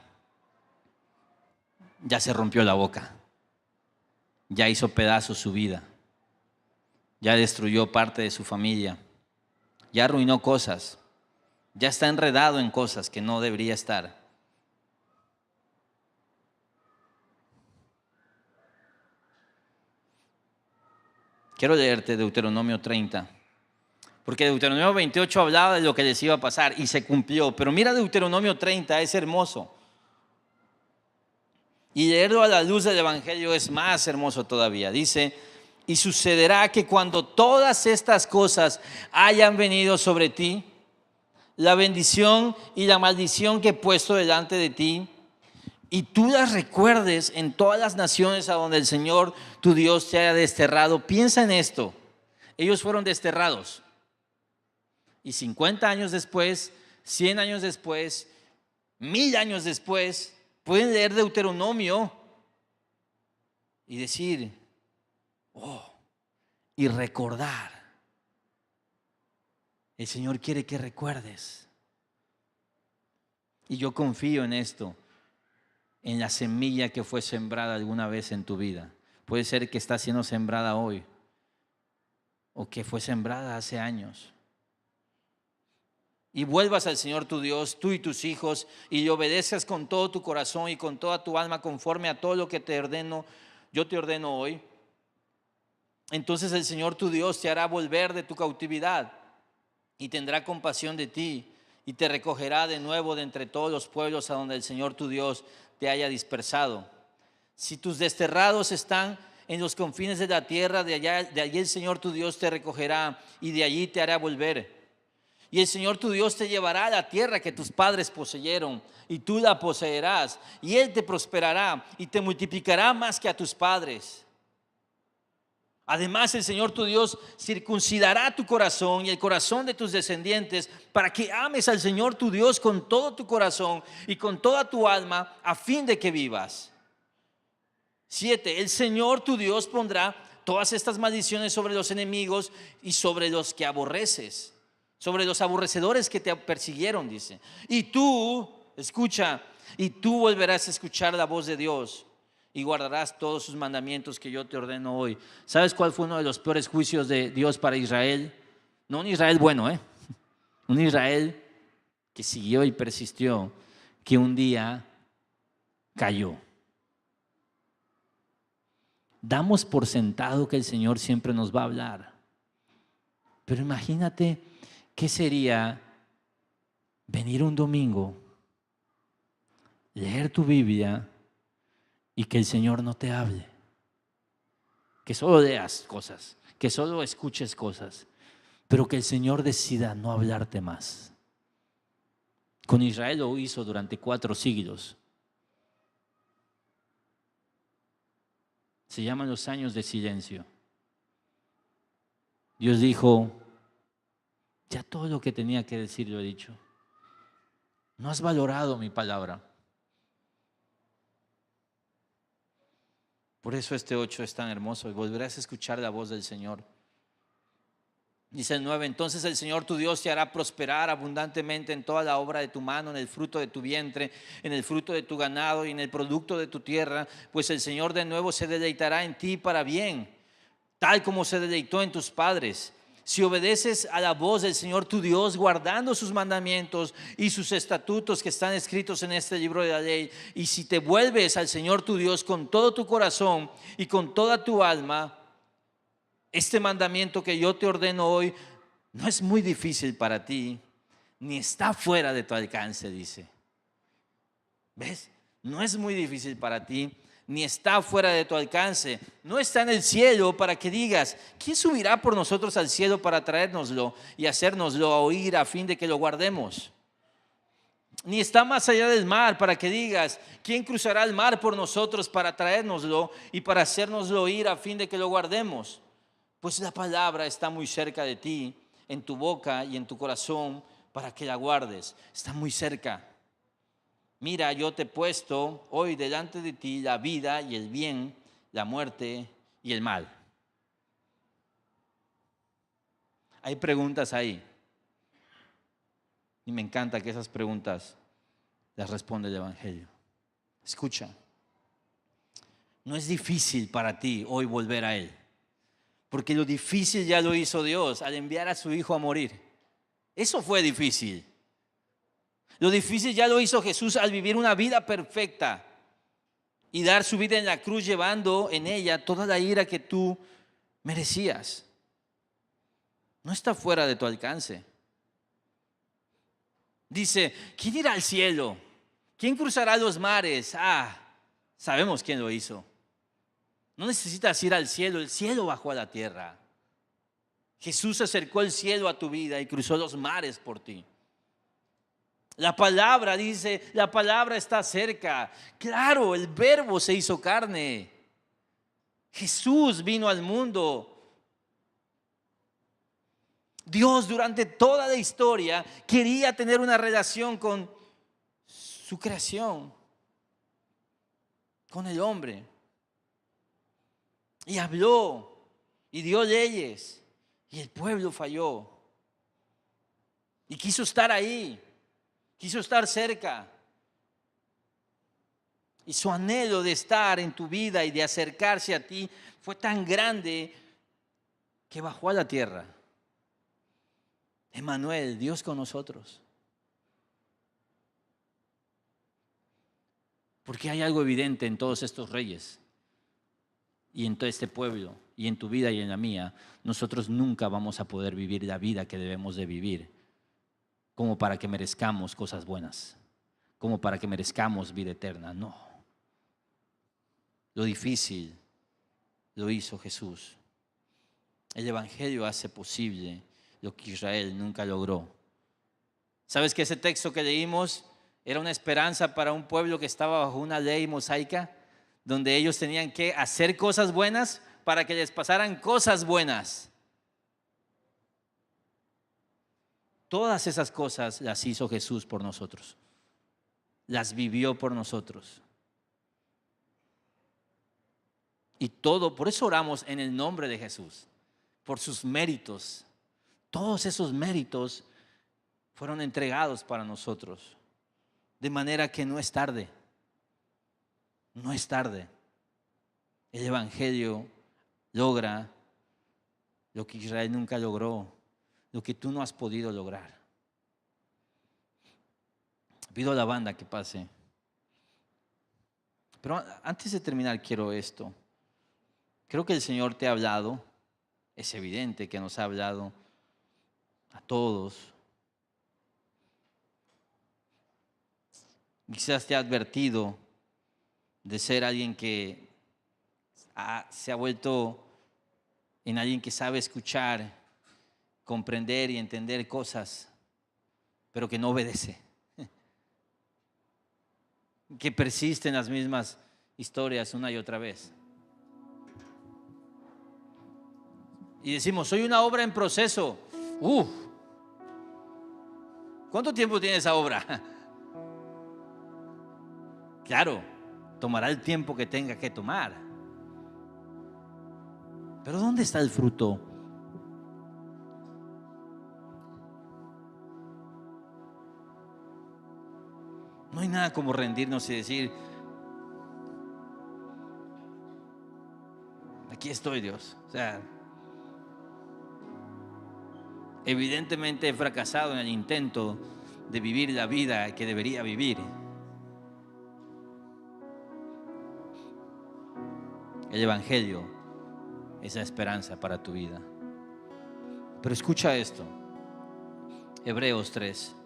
ya se rompió la boca. Ya hizo pedazos su vida. Ya destruyó parte de su familia. Ya arruinó cosas. Ya está enredado en cosas que no debería estar. Quiero leerte Deuteronomio 30. Porque Deuteronomio 28 hablaba de lo que les iba a pasar y se cumplió. Pero mira Deuteronomio 30, es hermoso. Y leerlo a la luz del Evangelio es más hermoso todavía. Dice, y sucederá que cuando todas estas cosas hayan venido sobre ti, la bendición y la maldición que he puesto delante de ti, y tú las recuerdes en todas las naciones a donde el Señor tu Dios te haya desterrado. Piensa en esto. Ellos fueron desterrados. Y 50 años después, 100 años después, 1000 años después, pueden leer Deuteronomio y decir, oh, y recordar. El Señor quiere que recuerdes. Y yo confío en esto, en la semilla que fue sembrada alguna vez en tu vida. Puede ser que está siendo sembrada hoy o que fue sembrada hace años. Y vuelvas al Señor tu Dios, tú y tus hijos, y le obedezcas con todo tu corazón y con toda tu alma, conforme a todo lo que yo te ordeno hoy. Entonces el Señor tu Dios te hará volver de tu cautividad y tendrá compasión de ti y te recogerá de nuevo de entre todos los pueblos a donde el Señor tu Dios te haya dispersado. Si tus desterrados están en los confines de la tierra, de allí el Señor tu Dios te recogerá y de allí te hará volver. Y el Señor tu Dios te llevará a la tierra que tus padres poseyeron, y tú la poseerás, y Él te prosperará y te multiplicará más que a tus padres. Además, el Señor tu Dios circuncidará tu corazón y el corazón de tus descendientes, para que ames al Señor tu Dios con todo tu corazón y con toda tu alma, a fin de que vivas. 7. El Señor tu Dios pondrá todas estas maldiciones sobre los enemigos y sobre los que aborreces, sobre los aborrecedores que te persiguieron, dice. Y tú, escucha, y tú volverás a escuchar la voz de Dios y guardarás todos sus mandamientos que yo te ordeno hoy. ¿Sabes cuál fue uno de los peores juicios de Dios para Israel? No un Israel bueno, un Israel que siguió y persistió, que un día cayó. Damos por sentado que el Señor siempre nos va a hablar, pero imagínate qué sería venir un domingo, leer tu Biblia y que el Señor no te hable, que solo leas cosas, que solo escuches cosas, pero que el Señor decida no hablarte más. Con Israel lo hizo durante 4 siglos. Se llaman los años de silencio. Dios dijo, ya todo lo que tenía que decir lo he dicho. No has valorado mi palabra. Por eso este 8 es tan hermoso y volverás a escuchar la voz del Señor. Dice el 9, entonces el Señor tu Dios te hará prosperar abundantemente en toda la obra de tu mano, en el fruto de tu vientre, en el fruto de tu ganado y en el producto de tu tierra, pues el Señor de nuevo se deleitará en ti para bien, tal como se deleitó en tus padres. Si obedeces a la voz del Señor tu Dios, guardando sus mandamientos y sus estatutos que están escritos en este libro de la ley, y si te vuelves al Señor tu Dios con todo tu corazón y con toda tu alma, este mandamiento que yo te ordeno hoy no es muy difícil para ti, ni está fuera de tu alcance, dice. ¿Ves? No es muy difícil para ti, ni está fuera de tu alcance. No está en el cielo para que digas, ¿quién subirá por nosotros al cielo para traérnoslo y hacérnoslo a oír a fin de que lo guardemos? Ni está más allá del mar para que digas, ¿quién cruzará el mar por nosotros para traérnoslo y para hacérnoslo oír a fin de que lo guardemos? Pues la palabra está muy cerca de ti, en tu boca y en tu corazón, para que la guardes. Está muy cerca. Mira, yo te he puesto hoy delante de ti la vida y el bien, la muerte y el mal. Hay preguntas ahí. Y me encanta que esas preguntas las responde el Evangelio. Escucha, no es difícil para ti hoy volver a Él. Porque lo difícil ya lo hizo Dios al enviar a su Hijo a morir. Eso fue difícil. Lo difícil ya lo hizo Jesús al vivir una vida perfecta y dar su vida en la cruz, llevando en ella toda la ira que tú merecías. No está fuera de tu alcance. Dice, ¿quién irá al cielo? ¿Quién cruzará los mares? Sabemos quién lo hizo. No necesitas ir al cielo, el cielo bajó a la tierra. Jesús acercó el cielo a tu vida y cruzó los mares por ti. La palabra dice, la palabra está cerca. Claro, el verbo se hizo carne. Jesús vino al mundo. Dios durante toda la historia quería tener una relación con su creación, con el hombre. Y habló y dio leyes y el pueblo falló. Y quiso estar ahí, quiso estar cerca. Y su anhelo de estar en tu vida y de acercarse a ti fue tan grande que bajó a la tierra. Emmanuel, Dios con nosotros. Porque hay algo evidente en todos estos reyes y en todo este pueblo y en tu vida y en la mía. Nosotros nunca vamos a poder vivir la vida que debemos de vivir como para que merezcamos cosas buenas, como para que merezcamos vida eterna. No. Lo difícil lo hizo Jesús. El Evangelio hace posible lo que Israel nunca logró. ¿Sabes que ese texto que leímos era una esperanza para un pueblo que estaba bajo una ley mosaica, donde ellos tenían que hacer cosas buenas para que les pasaran cosas buenas? Todas esas cosas las hizo Jesús por nosotros. Las vivió por nosotros. Y todo, por eso oramos en el nombre de Jesús, por sus méritos. Todos esos méritos fueron entregados para nosotros. De manera que no es tarde. No es tarde. El Evangelio logra lo que Israel nunca logró, lo que tú no has podido lograr. Pido a la banda que pase. Pero antes de terminar quiero esto. Creo que el Señor te ha hablado. Es evidente que nos ha hablado a todos. Quizás te ha advertido de ser alguien que se ha vuelto en alguien que sabe escuchar, comprender y entender cosas, pero que no obedece. Que persiste en las mismas historias una y otra vez. Y decimos, soy una obra en proceso. ¿Cuánto tiempo tiene esa obra? Claro, tomará el tiempo que tenga que tomar. Pero ¿dónde está el fruto? No hay nada como rendirnos y decir, aquí estoy, Dios. O sea, evidentemente he fracasado en el intento de vivir la vida que debería vivir. El Evangelio es la esperanza para tu vida. Pero escucha esto. Hebreos 3.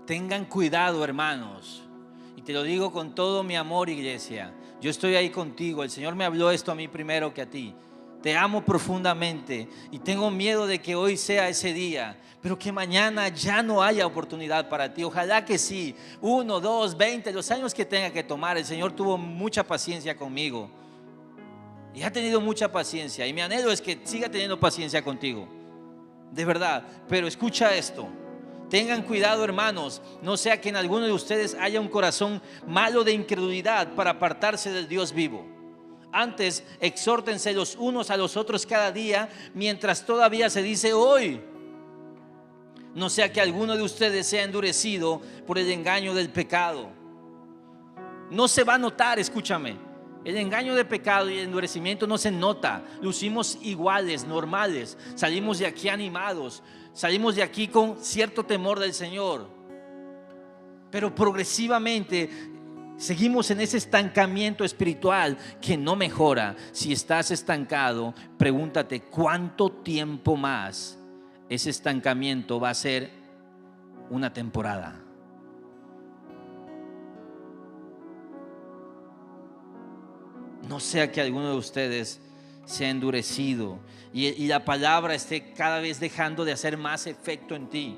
Tengan cuidado, hermanos. Y te lo digo con todo mi amor, iglesia. Yo estoy ahí contigo. El Señor me habló esto a mí primero que a ti. Te amo profundamente y tengo miedo de que hoy sea ese día, pero que mañana ya no haya oportunidad para ti. Ojalá que sí, 1, 2, 20, los años que tenga que tomar. El Señor tuvo mucha paciencia conmigo y ha tenido mucha paciencia, y mi anhelo es que siga teniendo paciencia contigo, de verdad. Pero escucha esto. Tengan cuidado, hermanos, no sea que en alguno de ustedes haya un corazón malo de incredulidad para apartarse del Dios vivo. Antes, exhórtense los unos a los otros cada día, mientras todavía se dice hoy. No sea que alguno de ustedes sea endurecido por el engaño del pecado. No se va a notar, escúchame. El engaño de pecado y el endurecimiento no se nota. Lucimos iguales, normales. Salimos de aquí animados. Salimos de aquí con cierto temor del Señor. Pero progresivamente seguimos en ese estancamiento espiritual que no mejora. Si estás estancado, pregúntate cuánto tiempo más ese estancamiento va a ser una temporada. No sea que alguno de ustedes sea endurecido y la palabra esté cada vez dejando de hacer más efecto en ti,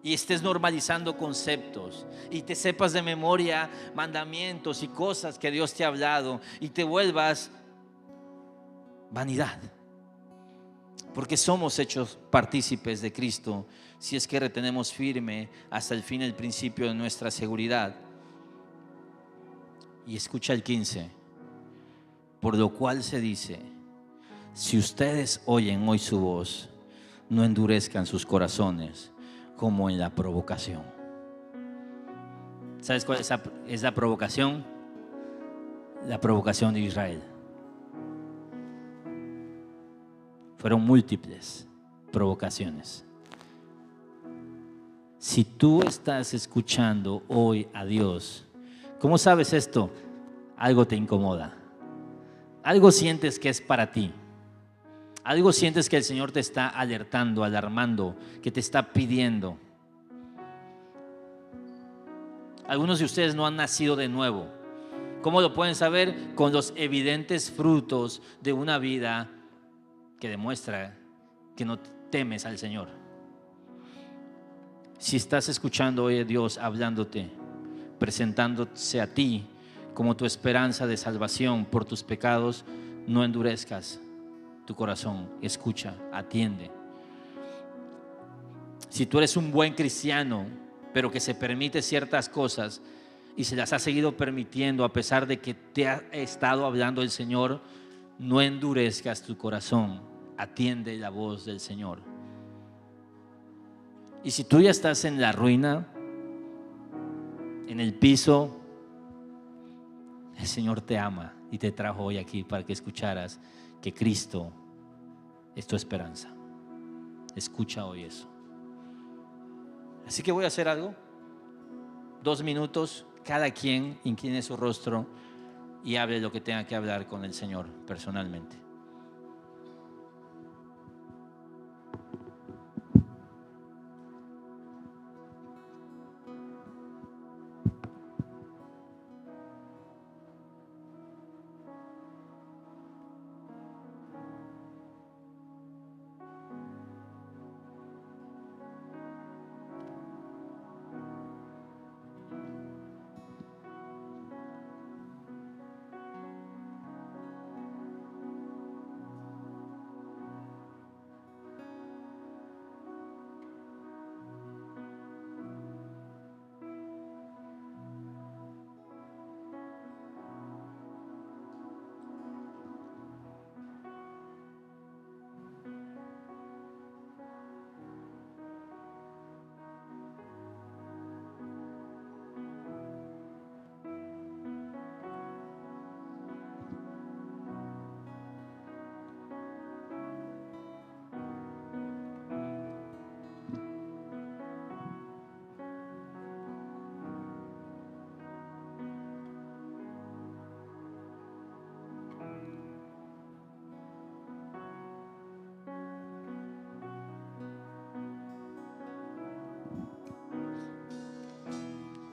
y estés normalizando conceptos y te sepas de memoria mandamientos y cosas que Dios te ha hablado y te vuelvas vanidad. Porque somos hechos partícipes de Cristo si es que retenemos firme hasta el fin el principio de nuestra seguridad. Y escucha el 15. Por lo cual se dice: si ustedes oyen hoy su voz, no endurezcan sus corazones como en la provocación. ¿Sabes cuál es la provocación? La provocación de Israel. Fueron múltiples provocaciones. Si tú estás escuchando hoy a Dios, ¿cómo sabes esto? Algo te incomoda. Algo sientes que es para ti. Algo sientes que el Señor te está alertando, alarmando, que te está pidiendo. Algunos de ustedes no han nacido de nuevo. ¿Cómo lo pueden saber? Con los evidentes frutos de una vida que demuestra que no temes al Señor. Si estás escuchando hoy a Dios hablándote, presentándose a ti como tu esperanza de salvación por tus pecados, no endurezcas tu corazón. Escucha, atiende. Si tú eres un buen cristiano, pero que se permite ciertas cosas y se las ha seguido permitiendo a pesar de que te ha estado hablando el Señor, no endurezcas tu corazón. Atiende la voz del Señor. Y si tú ya estás en la ruina, en el piso, el Señor te ama y te trajo hoy aquí para que escucharas que Cristo es tu esperanza. Escucha hoy eso. Así que voy a hacer algo. 2 minutos, cada quien incline su rostro y hable lo que tenga que hablar con el Señor personalmente.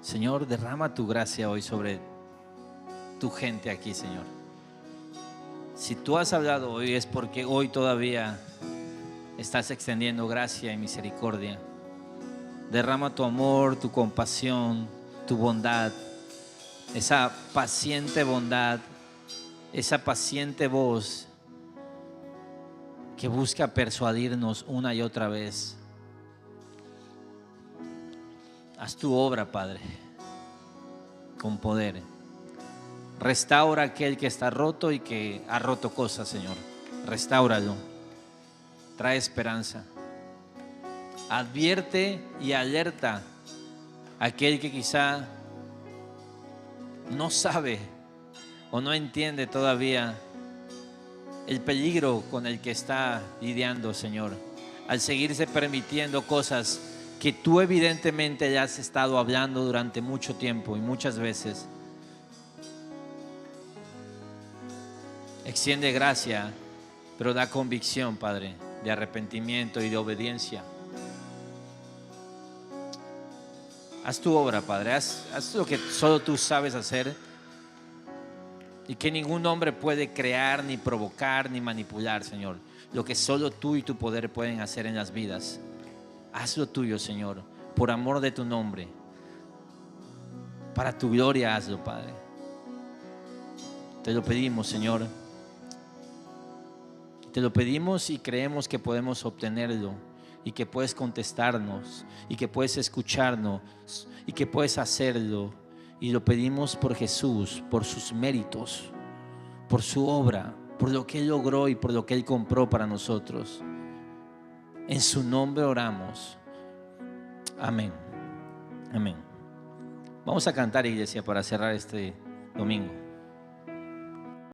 Señor, derrama tu gracia hoy sobre tu gente aquí, Señor. Si tú has hablado hoy es porque hoy todavía estás extendiendo gracia y misericordia. Derrama tu amor, tu compasión, tu bondad, esa paciente bondad, esa paciente voz que busca persuadirnos una y otra vez. Haz tu obra, Padre, con poder. Restaura a aquel que está roto y que ha roto cosas, Señor. Restáuralo. Trae esperanza. Advierte y alerta a aquel que quizá no sabe o no entiende todavía el peligro con el que está lidiando, Señor, al seguirse permitiendo cosas que tú evidentemente ya has estado hablando durante mucho tiempo y muchas veces. Extiende gracia, pero da convicción, Padre, de arrepentimiento y de obediencia. Haz tu obra, Padre, haz lo que solo tú sabes hacer y que ningún hombre puede crear, ni provocar, ni manipular, Señor. Lo que solo tú y tu poder pueden hacer en las vidas. Haz lo tuyo, Señor, por amor de tu nombre. Para tu gloria hazlo, Padre. Te lo pedimos, Señor. Te lo pedimos y creemos que podemos obtenerlo y que puedes contestarnos y que puedes escucharnos y que puedes hacerlo. Y lo pedimos por Jesús, por sus méritos, por su obra, por lo que Él logró y por lo que Él compró para nosotros. En su nombre oramos. Amén. Amén. Vamos a cantar, iglesia, para cerrar este domingo.